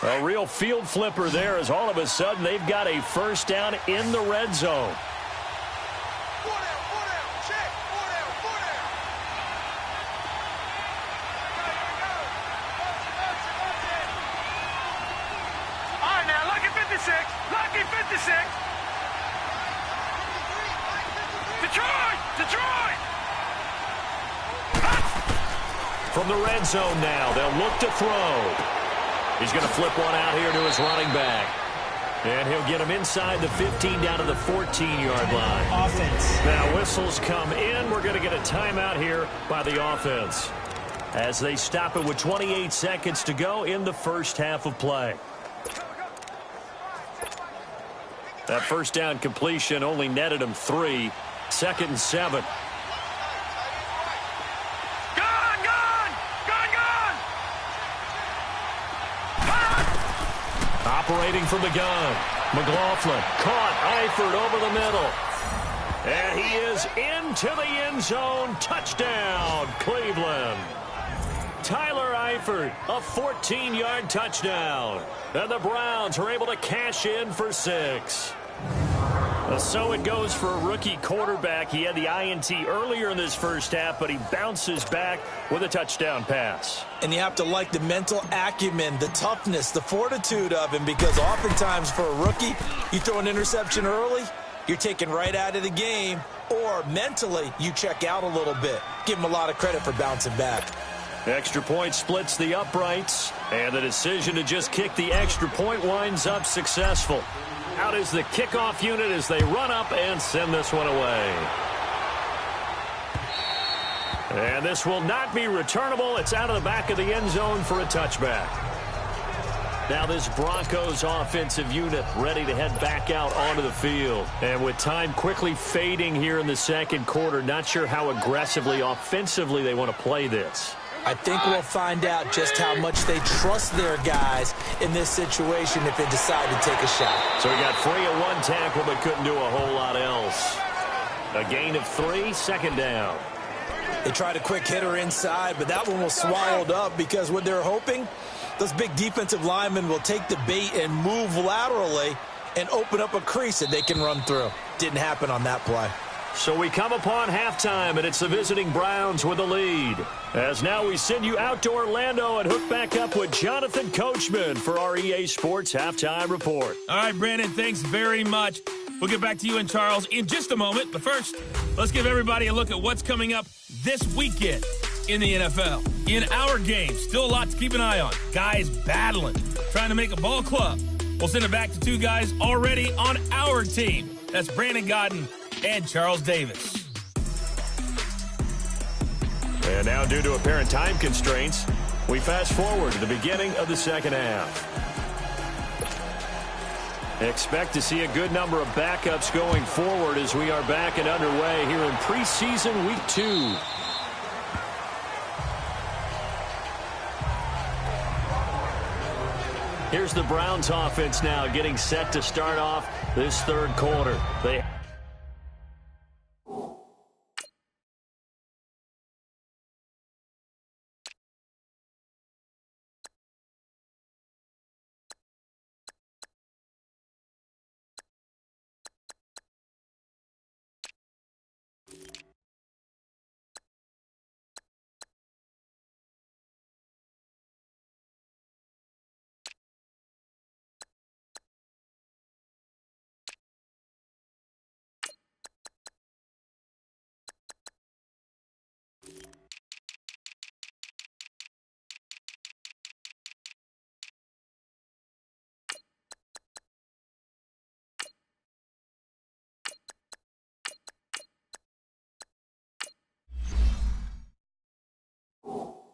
A real field flipper there, as all of a sudden they've got a first down in the red zone. All right, now, lucky 56. Lucky 56. Detroit! Detroit! From the red zone now, they'll look to throw. He's going to flip one out here to his running back. And he'll get him inside the 15 down to the 14-yard line. Offense. Now whistles come in. We're going to get a timeout here by the offense, as they stop it with 28 seconds to go in the first half of play. That first down completion only netted him 3. 2nd and 7. Operating from the gun, McLaughlin caught Eifert over the middle. And he is into the end zone. Touchdown, Cleveland. Tyler Eifert, a 14-yard touchdown. And the Browns are able to cash in for 6. So it goes for a rookie quarterback. He had the INT earlier in this first half, but he bounces back with a touchdown pass. And you have to like the mental acumen, the toughness, the fortitude of him, because oftentimes for a rookie, you throw an interception early, you're taken right out of the game, or mentally you check out a little bit. Give him a lot of credit for bouncing back. Extra point splits the uprights, and the decision to just kick the extra point winds up successful. Out is the kickoff unit as they run up and send this one away. And this will not be returnable. It's out of the back of the end zone for a touchback. Now this Broncos offensive unit ready to head back out onto the field. And with time quickly fading here in the second quarter, not sure how aggressively, offensively they want to play this. I think we'll find out just how much they trust their guys in this situation if they decide to take a shot. So he got free of one tackle but couldn't do a whole lot else. A gain of 3, second down. They tried a quick hitter inside, but that one was swallowed up because what they're hoping, those big defensive linemen will take the bait and move laterally and open up a crease that they can run through. Didn't happen on that play. So we come upon halftime, and it's the visiting Browns with the lead. As now we send you out to Orlando and hook back up with Jonathan Coachman for our EA Sports Halftime Report. All right, Brandon, thanks very much. We'll get back to you and Charles in just a moment. But first, let's give everybody a look at what's coming up this weekend in the NFL. In our game, still a lot to keep an eye on. Guys battling, trying to make a ball club. We'll send it back to 2 guys already on our team. That's Brandon Godden and Charles Davis. And now, due to apparent time constraints, we fast forward to the beginning of the second half. Expect to see a good number of backups going forward as we are back and underway here in preseason week 2. Here's the Browns offense now getting set to start off this third quarter.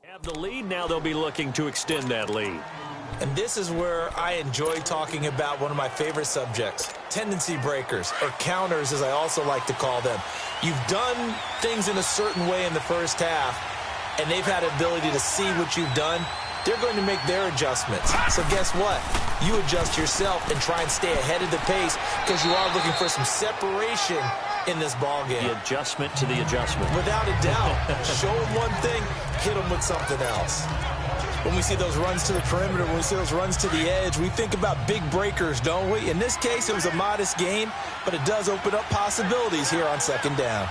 Have the lead, now they'll be looking to extend that lead. And this is where I enjoy talking about one of my favorite subjects, tendency breakers, or counters as I also like to call them. You've done things in a certain way in the first half, and they've had an ability to see what you've done. They're going to make their adjustments. So guess what? You adjust yourself and try and stay ahead of the pace because you are looking for some separation in this ball game. The adjustment to the adjustment. Without a doubt. Show them one thing, hit them with something else. When we see those runs to the perimeter, when we see those runs to the edge, we think about big breakers, don't we? In this case, it was a modest gain, but it does open up possibilities here on second down.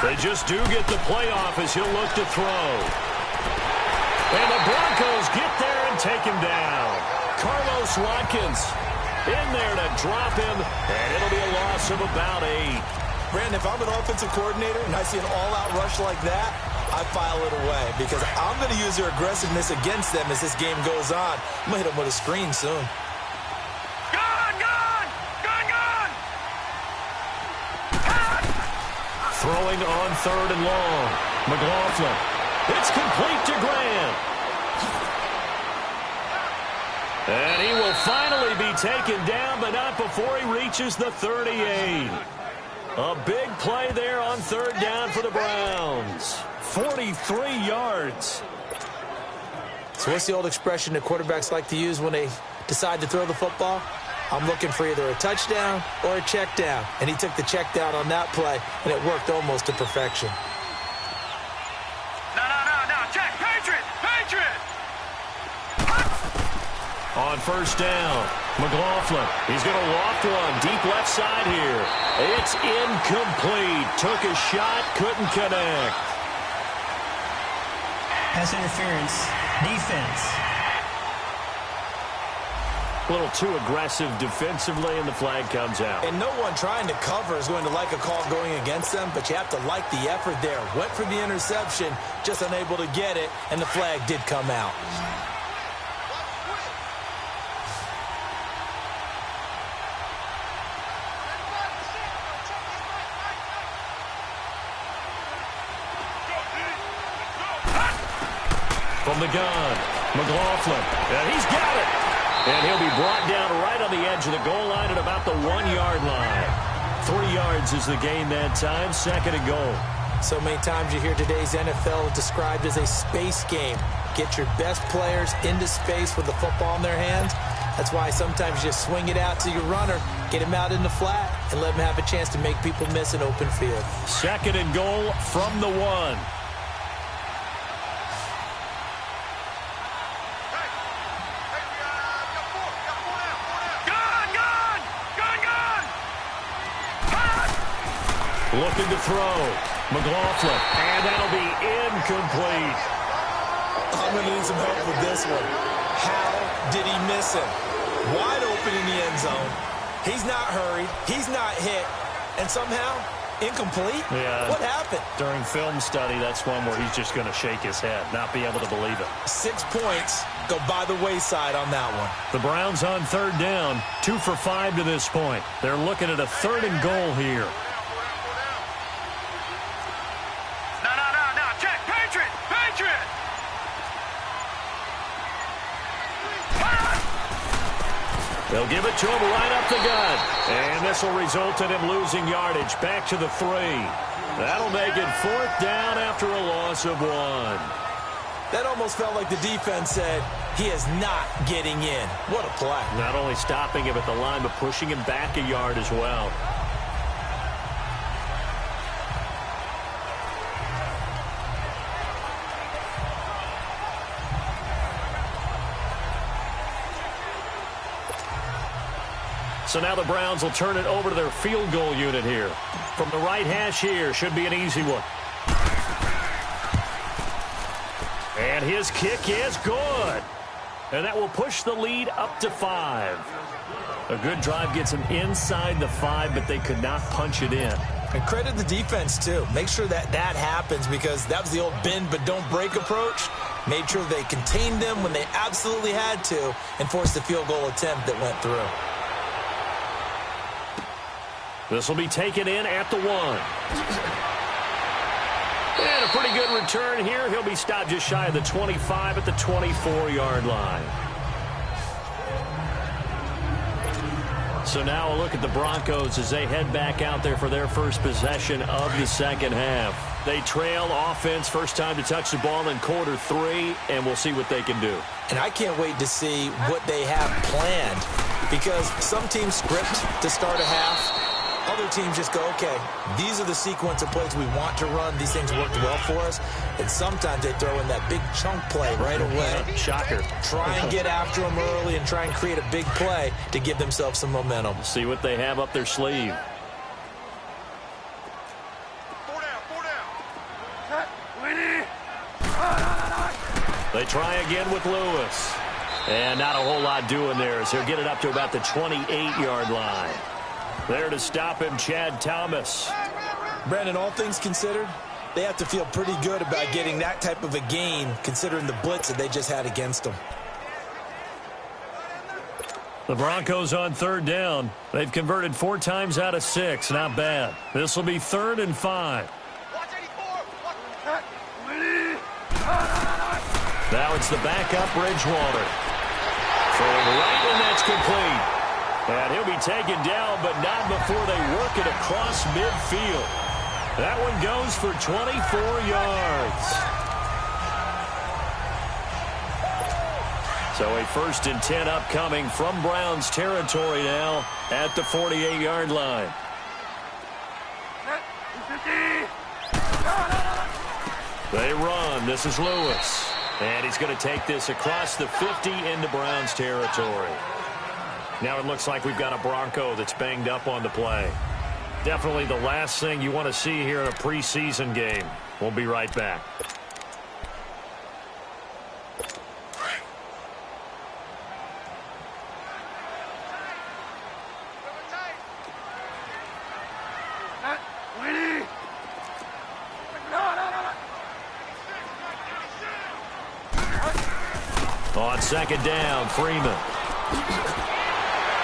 They just do get the playoff as he'll look to throw. And the Broncos get there and take him down. Carlos Watkins in there to drop him, and it'll be a loss of about 8. Brandon, if I'm an offensive coordinator and I see an all-out rush like that, I file it away because I'm going to use their aggressiveness against them as this game goes on. I'm going to hit them with a screen soon. Throwing on 3rd and long. McLaughlin. It's complete to Grant. And he will finally be taken down, but not before he reaches the 38. A big play there on 3rd down for the Browns. 43 yards. So what's the old expression that quarterbacks like to use when they decide to throw the football? I'm looking for either a touchdown or a check down. And he took the check down on that play, and it worked almost to perfection. No. Check. Patriot. On 1st down, McLaughlin. He's going to loft one deep left side here. It's incomplete. Took a shot, couldn't connect. Pass interference. Defense. A little too aggressive defensively, and the flag comes out. And no one trying to cover is going to like a call going against them, but you have to like the effort there. Went for the interception, just unable to get it, and the flag did come out. From the gun, McLaughlin, and he's got it. And he'll be brought down right on the edge of the goal line at about the 1-yard line. 3 yards is the gain that time, 2nd and goal. So many times you hear today's NFL described as a space game. Get your best players into space with the football in their hands. That's why sometimes you just swing it out to your runner, get him out in the flat, and let him have a chance to make people miss an open field. 2nd and goal from the 1. Looking to throw. McLaughlin. And that'll be incomplete. I'm going to need some help with this one. How did he miss him? Wide open in the end zone. He's not hurried. He's not hit. And somehow, incomplete? Yeah. What happened? During film study, that's one where he's just going to shake his head, not be able to believe it. 6 points go by the wayside on that one. The Browns on 3rd down, 2 for 5 to this point. They're looking at a 3rd and goal here. They'll give it to him right up the gut. And this will result in him losing yardage. Back to the 3. That'll make it 4th down after a loss of 1. That almost felt like the defense said, he is not getting in. What a play. Not only stopping him at the line, but pushing him back a yard as well. So now the Browns will turn it over to their field goal unit here. From the right hash here, should be an easy one. And his kick is good. And that will push the lead up to 5. A good drive gets them inside the 5, but they could not punch it in. And credit the defense, too. Make sure that happens, because that was the old bend but don't break approach. Made sure they contained them when they absolutely had to and forced the field goal attempt that went through. This will be taken in at the 1. And a pretty good return here. He'll be stopped just shy of the 25 at the 24-yard line. So now a look at the Broncos as they head back out there for their first possession of the 2nd half. They trail offense, first time to touch the ball in quarter 3, and we'll see what they can do. And I can't wait to see what they have planned, because some teams script to start a half. Other teams just go, okay, these are the sequence of plays we want to run. These things worked well for us. And sometimes they throw in that big chunk play right away. Shocker. Try and get after them early and try and create a big play to give themselves some momentum. See what they have up their sleeve. 4 down. They try again with Lewis. And not a whole lot doing there as he'll get it up to about the 28-yard line. There to stop him, Chad Thomas. Brandon, all things considered, they have to feel pretty good about getting that type of a gain, considering the blitz that they just had against them. The Broncos on 3rd down. They've converted 4 times out of 6. Not bad. This will be 3rd and 5. Now it's the backup Bridgewater. Throwing right when that's complete. And he'll be taken down, but not before they work it across midfield. That one goes for 24 yards. So a 1st and 10 upcoming from Browns territory now at the 48-yard line. They run. This is Lewis. And he's going to take this across the 50 into Browns territory. Now it looks like we've got a Bronco that's banged up on the play. Definitely the last thing you want to see here in a preseason game. We'll be right back. On second down, Freeman.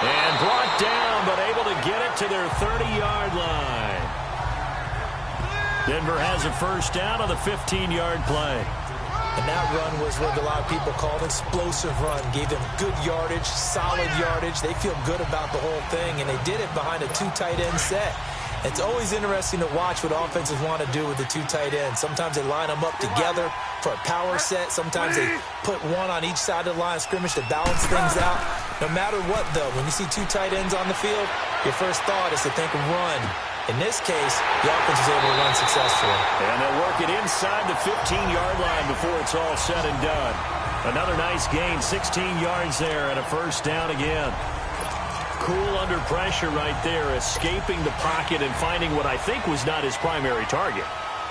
And brought down, but able to get it to their 30-yard line. Denver has a first down on the 15-yard play. And that run was what a lot of people call an explosive run. Gave them good yardage, solid yardage. They feel good about the whole thing, and they did it behind a 2 tight end set. It's always interesting to watch what offenses want to do with the 2 tight ends. Sometimes they line them up together for a power set. Sometimes they put one on each side of the line of scrimmage to balance things out. No matter what, though, when you see 2 tight ends on the field, your first thought is to think run. In this case, the offense was able to run successfully. And they'll work it inside the 15-yard line before it's all said and done. Another nice gain, 16 yards there, and a first down again. Cool under pressure right there, escaping the pocket and finding what I think was not his primary target.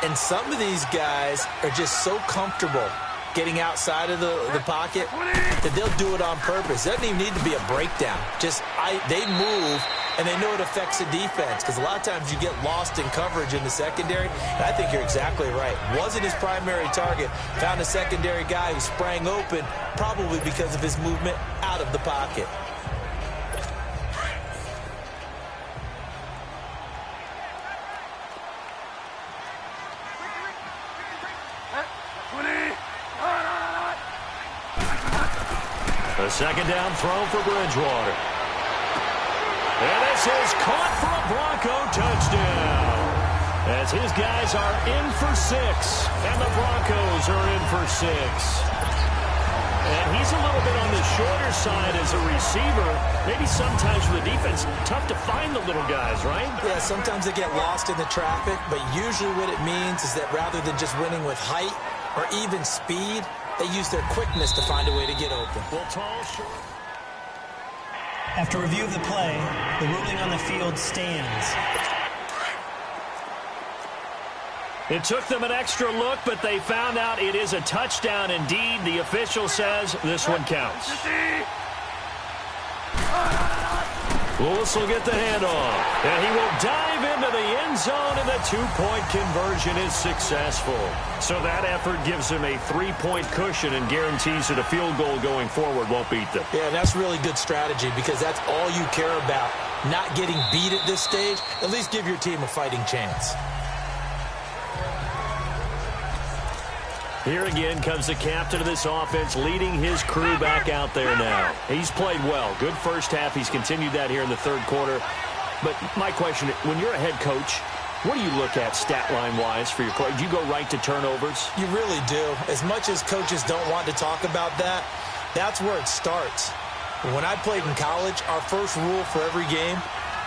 And some of these guys are just so comfortable getting outside of the pocket that they'll do it on purpose. It doesn't even need to be a breakdown. They move, and they know it affects the defense, because a lot of times you get lost in coverage in the secondary. And I think you're exactly right. Wasn't his primary target. Found a secondary guy who sprang open, probably because of his movement out of the pocket. A second down throw for Bridgewater. And this is caught for a Bronco touchdown. As his guys are in for 6, and the Broncos are in for 6. And he's a little bit on the shorter side as a receiver. Maybe sometimes for the defense, tough to find the little guys, right? Yeah, sometimes they get lost in the traffic, but usually what it means is that rather than just winning with height or even speed, they use their quickness to find a way to get open. Well, tall, short. After review of the play, the ruling on the field stands. It took them an extra look, but they found out it is a touchdown indeed. The official says this one counts. Lewis will get the handoff, and he will dive into the end zone, and the 2-point conversion is successful. So that effort gives him a 3-point cushion and guarantees that a field goal going forward won't beat them. Yeah, that's really good strategy, because that's all you care about. Not getting beat at this stage. At least give your team a fighting chance. Here again comes the captain of this offense, leading his crew back out there now. He's played well. Good first half. He's continued that here in the third quarter. But my question, when you're a head coach, what do you look at stat line-wise for your coach? Do you go right to turnovers? You really do. As much as coaches don't want to talk about that, that's where it starts. When I played in college, our first rule for every game,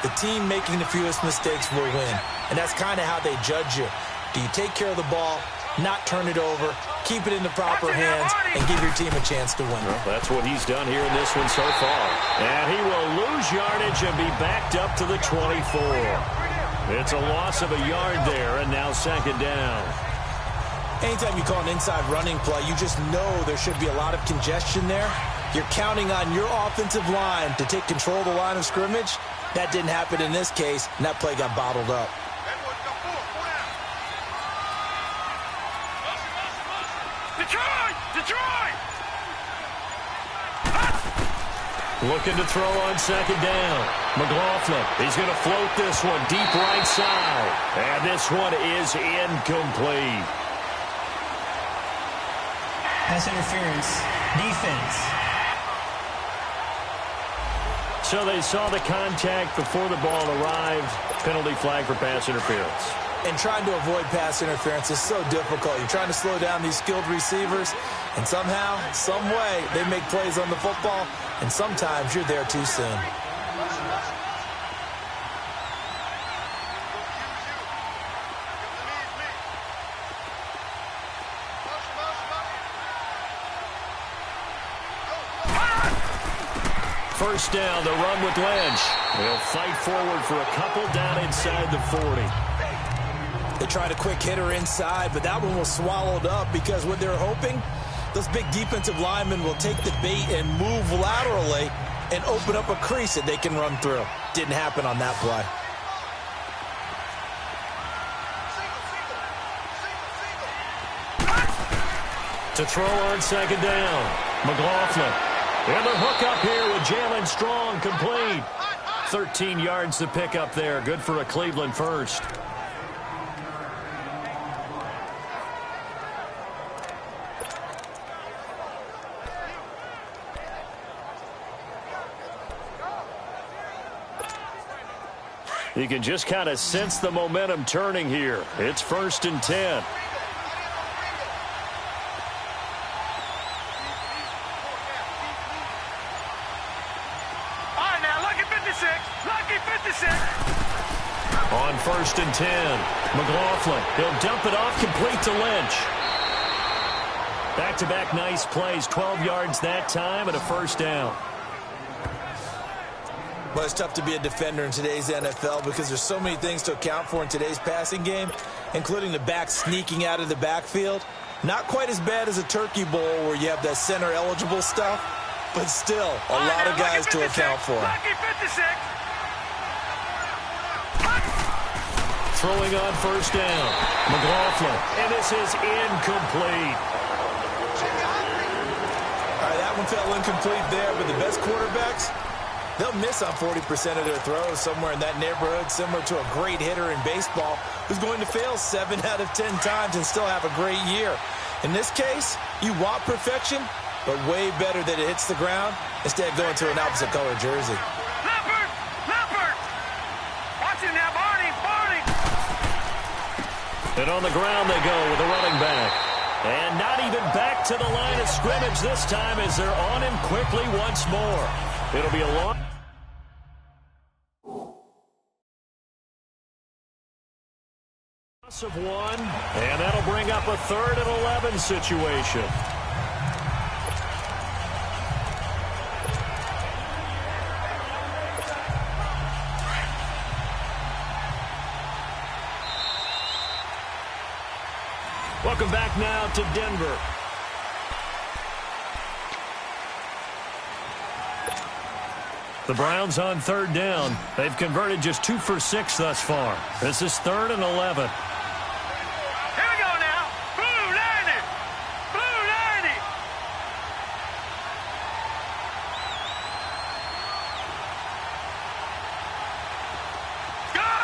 the team making the fewest mistakes will win. And that's kind of how they judge you. Do you take care of the ball, not turn it over, keep it in the proper hands, and give your team a chance to win? Well, that's what he's done here in this one so far. And he will lose yardage and be backed up to the 24. It's a loss of a yard there, and now second down. Anytime you call an inside running play, you just know there should be a lot of congestion there. You're counting on your offensive line to take control of the line of scrimmage. That didn't happen in this case, and that play got bottled up. Detroit! Looking to throw on second down. McLaughlin, he's going to float this one deep right side. And this one is incomplete. Pass interference. Defense. So they saw the contact before the ball arrived. Penalty flag for pass interference. And trying to avoid pass interference is so difficult. You're trying to slow down these skilled receivers, and somehow, some way, they make plays on the football, and sometimes you're there too soon. First down, the run with Lynch. They'll fight forward for a couple down inside the 40. They tried a quick hitter inside, but that one was swallowed up because what they're hoping, those big defensive linemen will take the bait and move laterally and open up a crease that they can run through. Didn't happen on that play. To throw on second down. McLaughlin. And the hook up here with Jalen Strong, complete. 13 yards to pick up there. Good for a Cleveland first. You can just kind of sense the momentum turning here. It's 1st and 10. On 1st and 10, McLaughlin. He'll dump it off, complete to Lynch. Back-to-back nice plays, 12 yards that time and a first down. Well, it's tough to be a defender in today's NFL because there's so many things to account for in today's passing game, including the back sneaking out of the backfield. Not quite as bad as a turkey bowl where you have that center-eligible stuff, but still a lot of guys to account for. Throwing on first down, McLaughlin, and this is incomplete. All right, that one fell incomplete there, but the best quarterbacks, they'll miss on 40% of their throws, somewhere in that neighborhood, similar to a great hitter in baseball who's going to fail 7 out of 10 times and still have a great year. In this case, you want perfection, but way better that it hits the ground instead of going to an opposite color jersey. Leopard! Watch it now, Barney! And on the ground they go with the running back. And not even back to the line of scrimmage this time as they're on him quickly once more. It'll be a long... of 1, and that'll bring up a 3rd and 11 situation. Welcome back now to Denver. The Browns on 3rd down. They've converted just 2 for 6 thus far. This is 3rd and 11. Here we go now. Blue 90. Blue 90. Gone.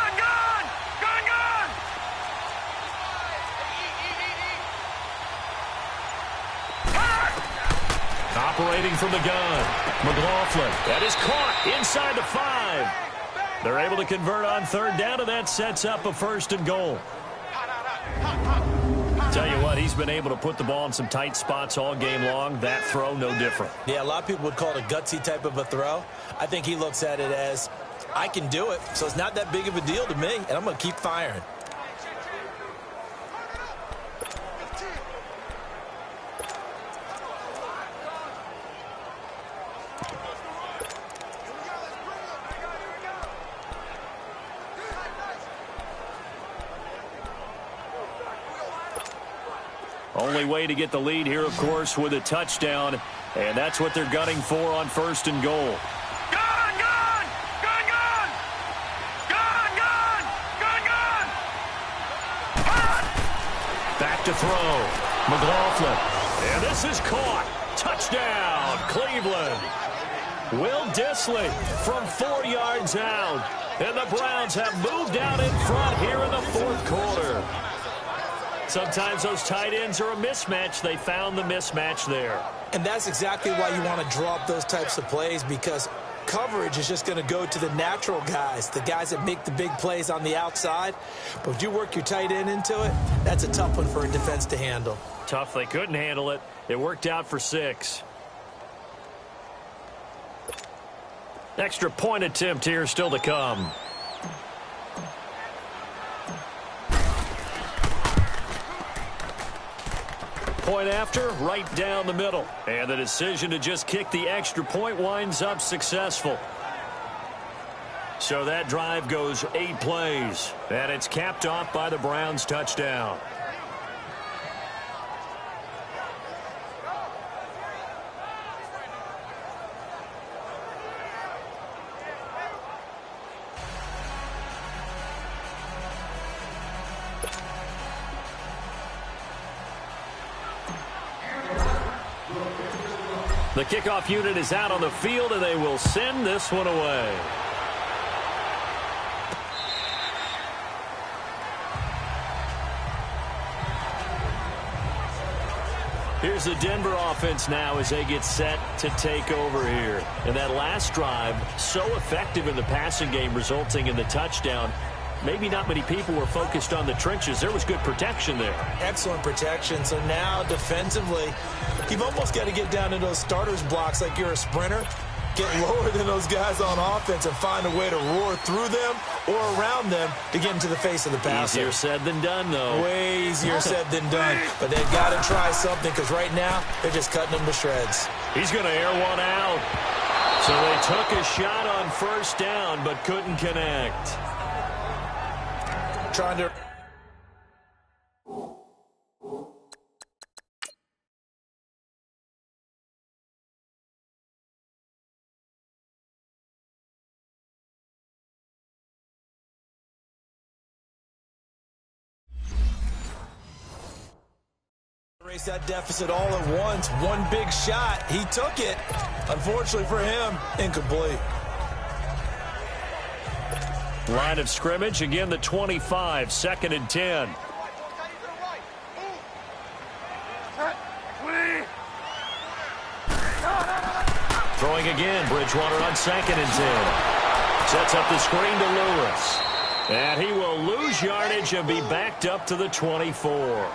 Operating from the gun, McLaughlin. That is caught inside the 5. They're able to convert on 3rd down, and that sets up a 1st and goal. Tell you what, he's been able to put the ball in some tight spots all game long. That throw, no different. Yeah, a lot of people would call it a gutsy type of a throw. I think he looks at it as, I can do it, so it's not that big of a deal to me, and I'm going to keep firing. Only way to get the lead here, of course, with a touchdown, and that's what they're gunning for on 1st and goal. Back to throw. McLaughlin. And this is caught. Touchdown, Cleveland. Will Dissly from 4 yards out. And the Browns have moved out in front here in the 4th quarter. Sometimes those tight ends are a mismatch. They found the mismatch there. And that's exactly why you want to draw up those types of plays, because coverage is just going to go to the natural guys, the guys that make the big plays on the outside. But if you work your tight end into it, that's a tough one for a defense to handle. Tough. They couldn't handle it. It worked out for 6. Extra point attempt here still to come. Point after, right down the middle. And the decision to just kick the extra point winds up successful. So that drive goes 8 plays. And it's capped off by the Browns' touchdown. The kickoff unit is out on the field, and they will send this one away. Here's the Denver offense now as they get set to take over here. And that last drive, so effective in the passing game, resulting in the touchdown. Maybe not many people were focused on the trenches. There was good protection there. Excellent protection. So now defensively, you've almost got to get down to those starters blocks like you're a sprinter. Get lower than those guys on offense and find a way to roar through them or around them to get into the face of the passer. Easier said than done, though. Way easier said than done. But they've got to try something because right now they're just cutting them to shreds. He's going to air one out. So they took a shot on first down but couldn't connect. Trying to... Race that deficit all at once. One big shot. He took it. Unfortunately for him, incomplete. Line of scrimmage, again the 25, 2nd and 10. Throwing again, Bridgewater on 2nd and 10. Sets up the screen to Lewis. And he will lose yardage and be backed up to the 24.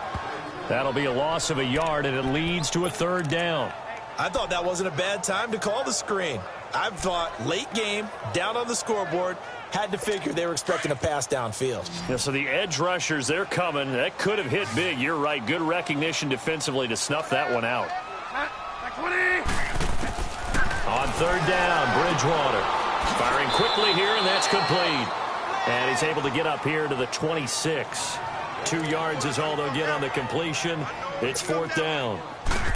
That'll be a loss of a yard, and it leads to a 3rd down. I thought that wasn't a bad time to call the screen. I thought late game, down on the scoreboard, had to figure they were expecting a pass downfield. Yeah, so the edge rushers, they're coming. That could have hit big. You're right. Good recognition defensively to snuff that one out. On 3rd down, Bridgewater. Firing quickly here, and that's complete. And he's able to get up here to the 26. 2 yards is all they'll get on the completion. It's 4th down.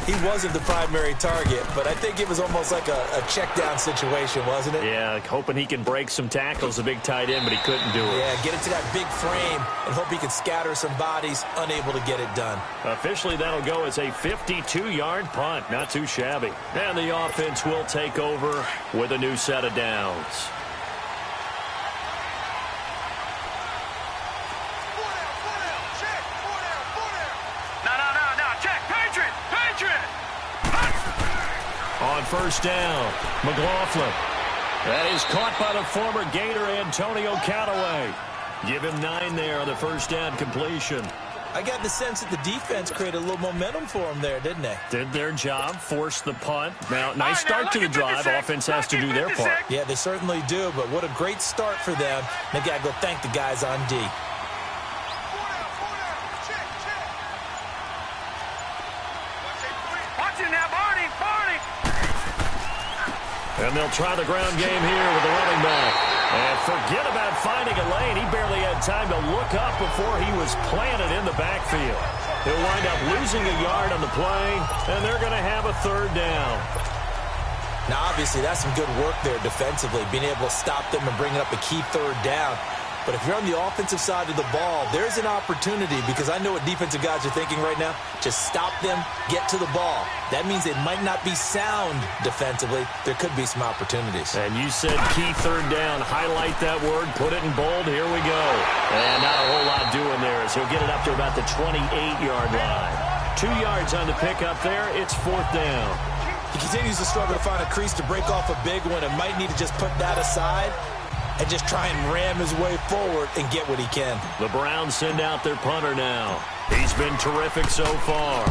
He wasn't the primary target, but I think it was almost like a check down situation, wasn't it? Yeah, hoping he can break some tackles, a big tight end, but he couldn't do it. Yeah, get into that big frame and hope he can scatter some bodies, unable to get it done. Officially, that'll go as a 52-yard punt. Not too shabby. And the offense will take over with a new set of downs. On 1st down, McLaughlin. That is caught by the former Gator Antonio Callaway. Give him 9 there on the 1st down completion. I got the sense that the defense created a little momentum for him there, didn't they? Did their job, forced the punt. Now, nice start to the drive. Offense has to do their part. Yeah, they certainly do, but what a great start for them. They got to go thank the guys on D. And they'll try the ground game here with the running back. And forget about finding a lane. He barely had time to look up before he was planted in the backfield. He'll wind up losing a yard on the play, and they're going to have a 3rd down. Now, obviously, that's some good work there defensively, being able to stop them and bringing up a key 3rd down. But if you're on the offensive side of the ball, there's an opportunity because I know what defensive guys are thinking right now. Just stop them, get to the ball. That means it might not be sound defensively. There could be some opportunities. And you said key 3rd down. Highlight that word. Put it in bold. Here we go. And not a whole lot doing there as he'll get it up to about the 28-yard line. 2 yards on the pickup there. It's 4th down. He continues to struggle to find a crease to break off a big one and might need to just put that aside and just try and ram his way forward and get what he can. The Browns send out their punter now. He's been terrific so far.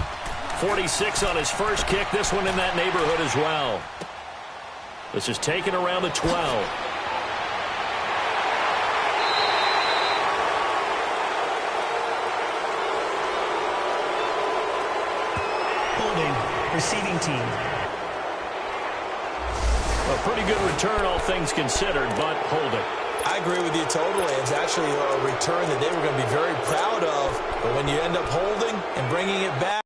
46 on his first kick. This one in that neighborhood as well. This is taken around the 12. Holding, receiving team. A pretty good return, all things considered, but holding. I agree with you totally. It's actually a return that they were going to be very proud of. But when you end up holding and bringing it back,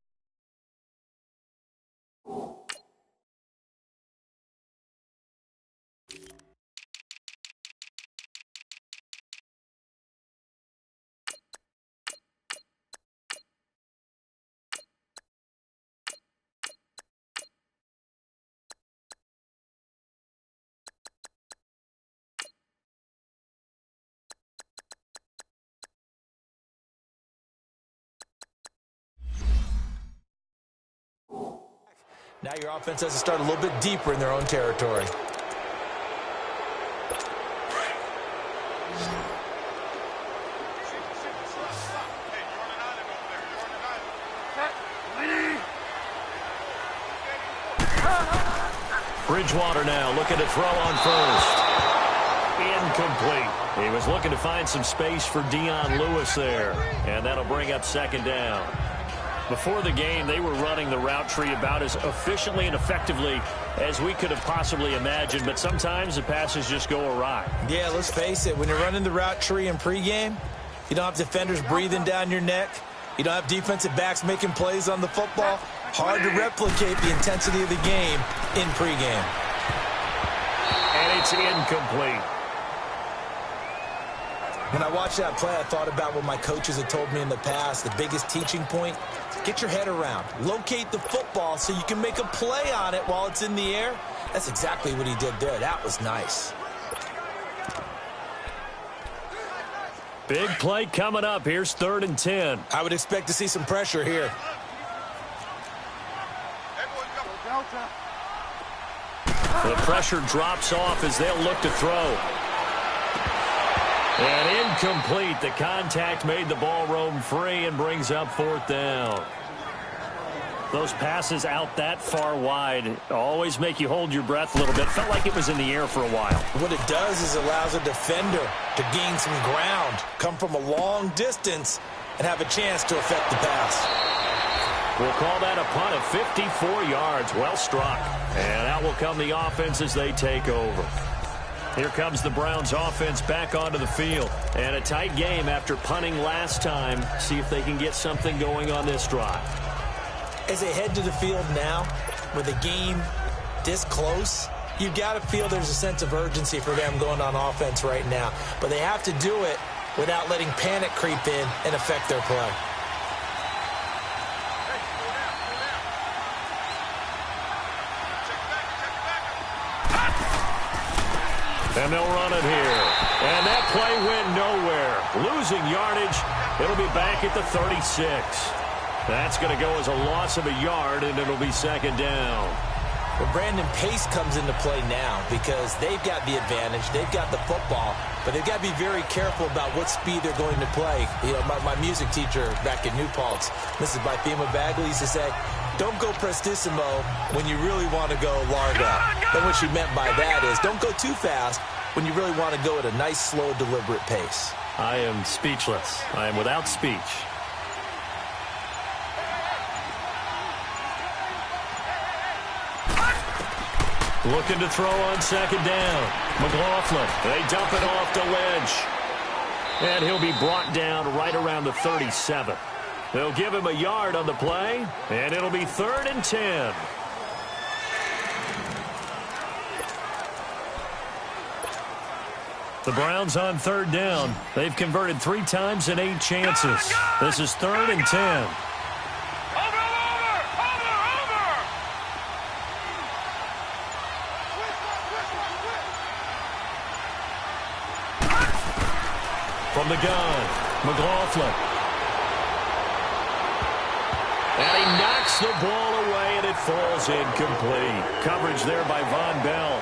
Now your offense has to start a little bit deeper in their own territory. Bridgewater now looking to throw on first. Incomplete. He was looking to find some space for Dion Lewis there, and that'll bring up second down. Before the game, they were running the route tree about as efficiently and effectively as we could have possibly imagined, but sometimes the passes just go awry. Yeah, let's face it. When you're running the route tree in pregame, you don't have defenders breathing down your neck. You don't have defensive backs making plays on the football. Hard to replicate the intensity of the game in pregame. And it's incomplete. When I watched that play, I thought about what my coaches had told me in the past. The biggest teaching point, get your head around. Locate the football so you can make a play on it while it's in the air. That's exactly what he did there. That was nice. Big play coming up. Here's 3rd and 10. I would expect to see some pressure here. The pressure drops off as they'll look to throw. And incomplete. The contact made the ball roam free and brings up 4th down. Those passes out that far wide always make you hold your breath a little bit. Felt like it was in the air for a while. What it does is allows a defender to gain some ground, come from a long distance, and have a chance to affect the pass. We'll call that a punt of 54 yards. Well struck. And out will come the offense as they take over. Here comes the Browns offense back onto the field. And a tight game after punting last time. See if they can get something going on this drive. As they head to the field now, with a game this close, you've got to feel there's a sense of urgency for them going on offense right now. But they have to do it without letting panic creep in and affect their play. And they'll run it here. And that play went nowhere. Losing yardage. It'll be back at the 36. That's going to go as a loss of a yard, and it'll be 2nd down. Well, Brandon, pace comes into play now because they've got the advantage. They've got the football, but they've got to be very careful about what speed they're going to play. You know, my music teacher back in New Paltz, Mrs. Bythema Bagley, used to say, don't go prestissimo when you really want to go largo. And what she meant by that is don't go too fast when you really want to go at a nice, slow, deliberate pace. I am speechless. I am without speech. Looking to throw on 2nd down. McLaughlin, they dump it off to Lynch. And he'll be brought down right around the 37. They'll give him a yard on the play, and it'll be 3rd and 10. The Browns on 3rd down. They've converted 3 times in 8 chances. This is 3rd and 10. From the gun, McLaughlin. And he knocks the ball away, and it falls incomplete. Coverage there by Von Bell.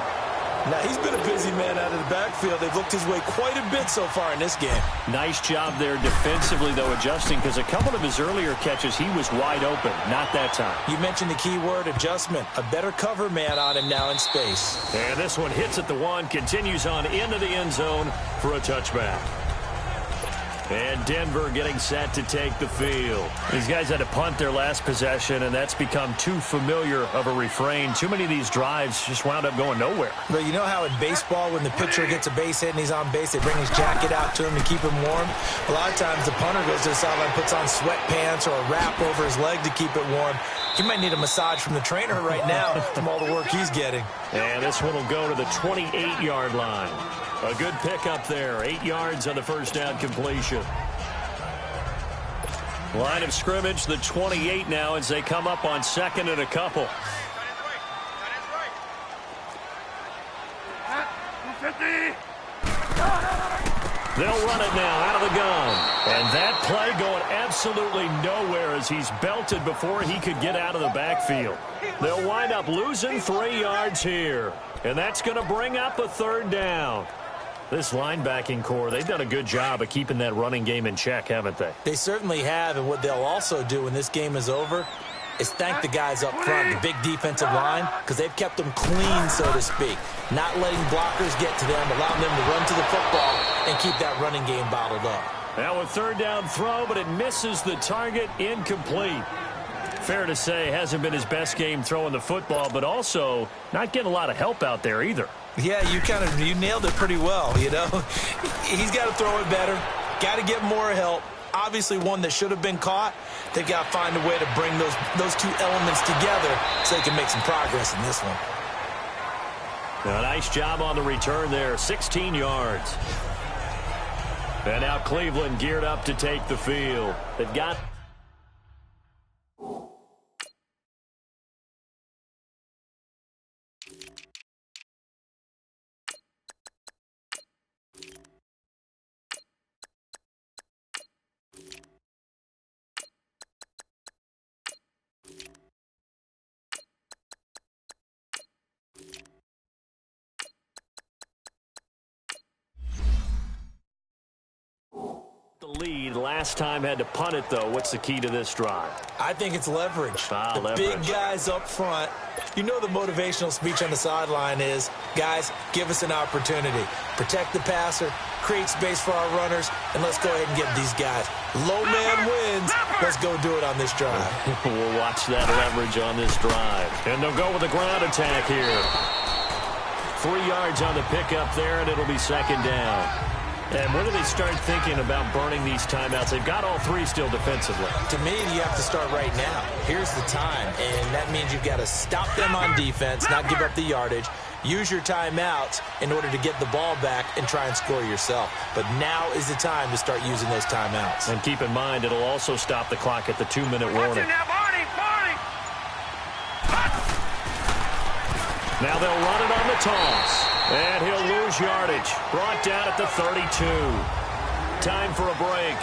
Now, he's been a busy man out of the backfield. They've looked his way quite a bit so far in this game. Nice job there defensively, though, adjusting, because a couple of his earlier catches, he was wide open. Not that time. You mentioned the key word, adjustment. A better cover man on him now in space. And this one hits at the 1, continues on into the end zone for a touchback. And Denver getting set to take the field. These guys had to punt their last possession, and that's become too familiar of a refrain. Too many of these drives just wound up going nowhere. But you know how in baseball, when the pitcher gets a base hit and he's on base, they bring his jacket out to him to keep him warm? A lot of times the punter goes to the sideline, puts on sweatpants or a wrap over his leg to keep it warm. He might need a massage from the trainer right now from all the work he's getting. And this one will go to the 28-yard line. A good pickup there. 8 yards on the first down completion. Line of scrimmage, the 28 now as they come up on 2nd and a couple. They'll run it now out of the gun. And that play going absolutely nowhere as he's belted before he could get out of the backfield. They'll wind up losing 3 yards here. And that's going to bring up a 3rd down. This linebacking core, they've done a good job of keeping that running game in check, haven't they? They certainly have, and what they'll also do when this game is over is thank the guys up front, the big defensive line, because they've kept them clean, so to speak. Not letting blockers get to them, allowing them to run to the football and keep that running game bottled up. Now a 3rd down throw, but it misses the target, incomplete. Fair to say, hasn't been his best game throwing the football, but also not getting a lot of help out there either. Yeah, you nailed it pretty well, you know. He's got to throw it better, got to get more help. Obviously one that should have been caught. They've got to find a way to bring those 2 elements together so they can make some progress in this one. A nice job on the return there, 16 yards. And now Cleveland geared up to take the field. They've got... lead. Last time had to punt it, though. What's the key to this drive? I think it's leverage. Leverage. Big guys up front. You know the motivational speech on the sideline is, guys, give us an opportunity. Protect the passer, create space for our runners, and let's go ahead and give these guys. Low man wins. Let's go do it on this drive. We'll watch that leverage on this drive. And they'll go with a ground attack here. 3 yards on the pickup there, and it'll be 2nd down. And when do they start thinking about burning these timeouts? They've got all 3 still defensively. To me, you have to start right now. Here's the time, and that means you've got to stop them on defense, not give up the yardage, use your timeouts in order to get the ball back and try and score yourself. But now is the time to start using those timeouts. And keep in mind, it'll also stop the clock at the 2-minute warning. Now they'll run it on the toss. And he'll lose yardage. Brought down at the 32. Time for a break.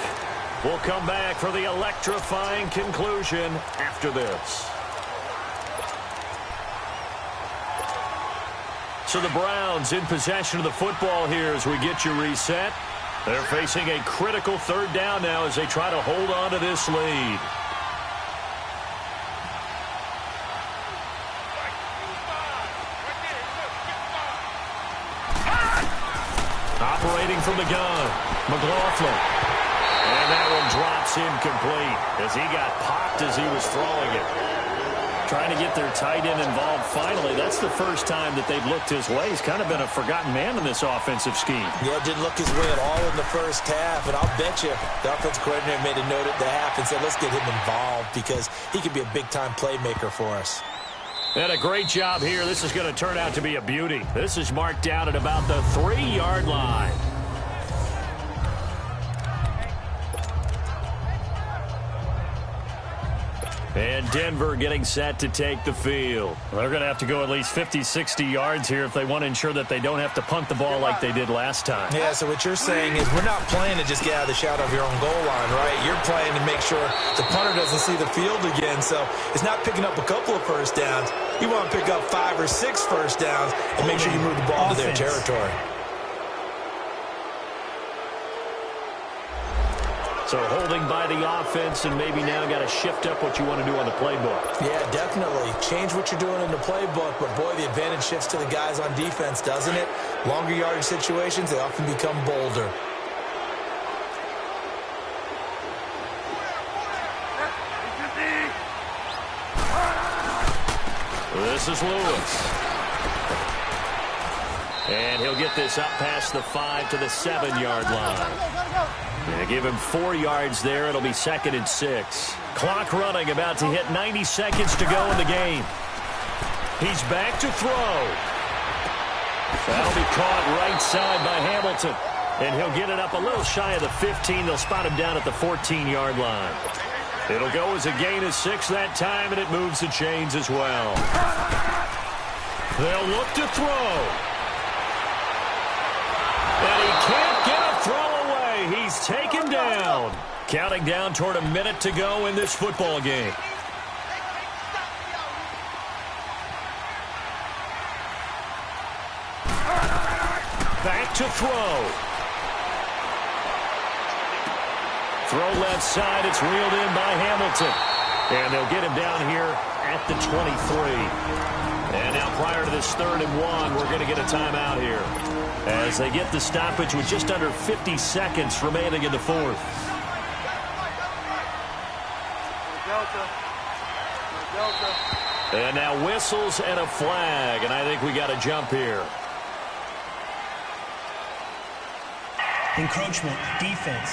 We'll come back for the electrifying conclusion after this. So the Browns in possession of the football here as we get you reset. They're facing a critical 3rd down now as they try to hold on to this lead. Operating from the gun, McLaughlin. And that one drops incomplete as he got popped as he was throwing it. Trying to get their tight end involved finally. That's the first time that they've looked his way. He's kind of been a forgotten man in this offensive scheme. Yeah, didn't look his way at all in the first half. And I'll bet you the offensive coordinator made a note at the half and said, let's get him involved because he could be a big-time playmaker for us. And a great job here. This is going to turn out to be a beauty. This is marked out at about the 3-yard line. And Denver getting set to take the field. They're going to have to go at least 50, 60 yards here if they want to ensure that they don't have to punt the ball like they did last time. Yeah, so what you're saying is we're not playing to just get out of the shadow of your own goal line, right? You're playing to make sure the punter doesn't see the field again. So it's not picking up a couple of first downs. You want to pick up 5 or 6 first downs and make sure you move the ball to their territory. So holding by the offense and maybe now got to shift up what you want to do on the playbook. Yeah, definitely. Change what you're doing in the playbook, but boy, the advantage shifts to the guys on defense, doesn't it? Longer yardage situations, they often become bolder. This is Lewis. And he'll get this up past the 5 to the 7-yard line. They give him 4 yards there. It'll be 2nd and 6. Clock running, about to hit 90 seconds to go in the game. He's back to throw. That'll be caught right side by Hamilton. And he'll get it up a little shy of the 15. They'll spot him down at the 14-yard line. It'll go as a gain of 6 that time, and it moves the chains as well. They'll look to throw. And he can't get a throw away. He's taken down. Counting down toward a minute to go in this football game. Back to throw. Throw left side. It's reeled in by Hamilton. And they'll get him down here at the 23. And now prior to this 3rd and 1, we're going to get a timeout here as they get the stoppage with just under 50 seconds remaining in the 4th. And now whistles and a flag, and I think we got a jump here. Encroachment, defense.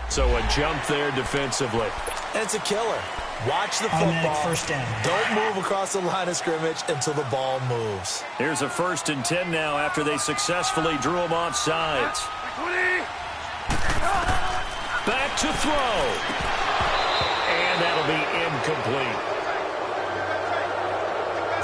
So a jump there defensively. And it's a killer. Watch the Automatic football. first down. Don't move across the line of scrimmage until the ball moves. Here's a 1st and 10 now after they successfully drew him off sides. Back to throw. And that'll be incomplete.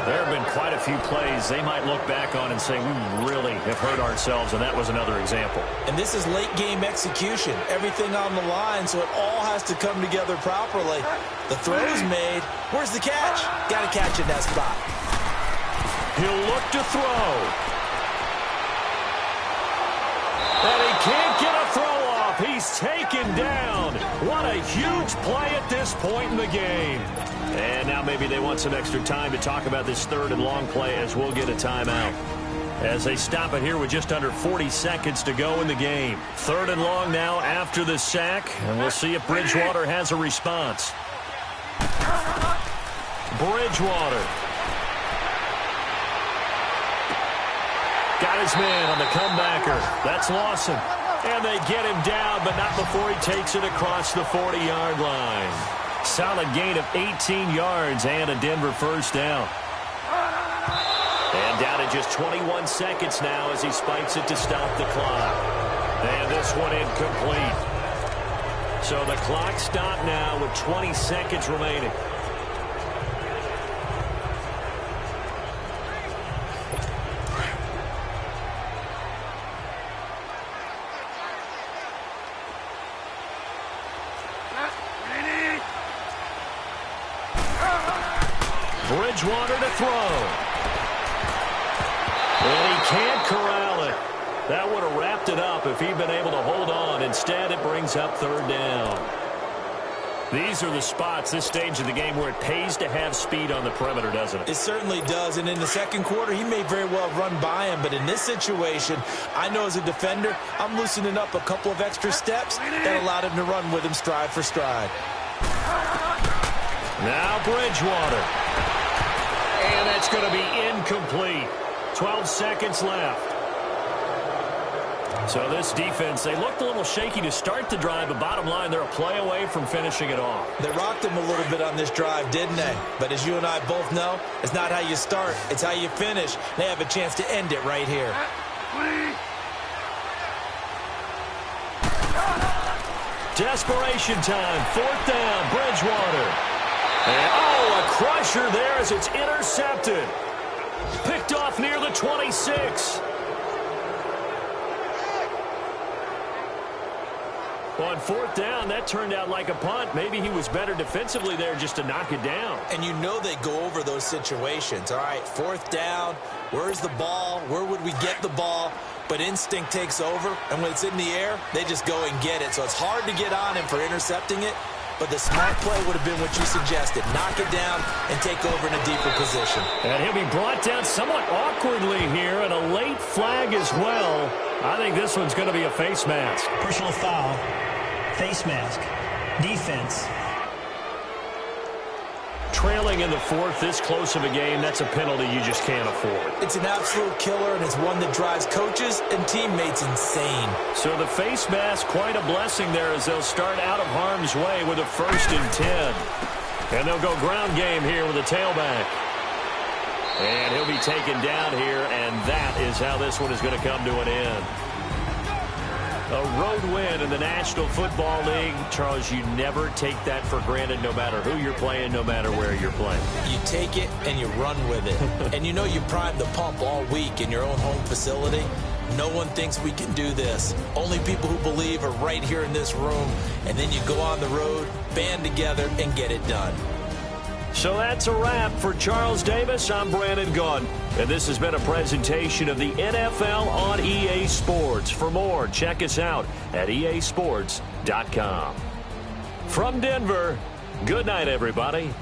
There have been quite a few plays they might look back on and say, we really have hurt ourselves, and that was another example. And this is late game execution. Everything on the line, so it all has to come together properly. The throw's made. Where's the catch? Got to catch in that spot. He'll look to throw. And he can't get a throw off. He's taken down. What a huge play at this point in the game. And now maybe they want some extra time to talk about this 3rd and long play as we'll get a timeout. As they stop it here with just under 40 seconds to go in the game. 3rd and long now after the sack. And we'll see if Bridgewater has a response. Bridgewater. Got his man on the comebacker. That's Lawson. And they get him down, but not before he takes it across the 40-yard line. Solid gain of 18 yards and a Denver first down. And down to just 21 seconds now as he spikes it to stop the clock. And this one incomplete. So the clock stopped now with 20 seconds remaining. Bridgewater to throw. And he can't corral it. That would have wrapped it up if he'd been able to hold on. Instead, it brings up 3rd down. These are the spots, this stage of the game, where it pays to have speed on the perimeter, doesn't it? It certainly does. And in the 2nd quarter, he may very well run by him. But in this situation, I know as a defender, I'm loosening up a couple of extra steps that allowed him to run with him stride for stride. Now Bridgewater. And that's going to be incomplete. 12 seconds left. So this defense, they looked a little shaky to start the drive, but bottom line, they're a play away from finishing it off. They rocked him a little bit on this drive, didn't they? But as you and I both know, it's not how you start, it's how you finish. They have a chance to end it right here. Desperation time. 4th down, Bridgewater. And, oh, a crusher there as it's intercepted. Picked off near the 26. On 4th down, that turned out like a punt. Maybe he was better defensively there just to knock it down. And you know they go over those situations. All right, 4th down, where's the ball? Where would we get the ball? But instinct takes over, and when it's in the air, they just go and get it. So it's hard to get on him for intercepting it, but the smart play would have been what you suggested. Knock it down and take over in a deeper position. And he'll be brought down somewhat awkwardly here, and a late flag as well. I think this one's going to be a face mask. Personal foul. Face mask. Defense. Trailing in the 4th, this close of a game, that's a penalty you just can't afford. It's an absolute killer, and it's one that drives coaches and teammates insane. So the face mask, quite a blessing there as they'll start out of harm's way with a 1st and 10. And they'll go ground game here with a tailback. And he'll be taken down here, and that is how this one is going to come to an end. A road win in the National Football League. Charles, you never take that for granted no matter who you're playing, no matter where you're playing. You take it and you run with it. And you know you primed the pump all week in your own home facility. No one thinks we can do this. Only people who believe are right here in this room. And then you go on the road, band together, and get it done. So that's a wrap for Charles Davis. I'm Brandon Gaudin, and this has been a presentation of the NFL on EA Sports. For more, check us out at easports.com. From Denver, good night, everybody.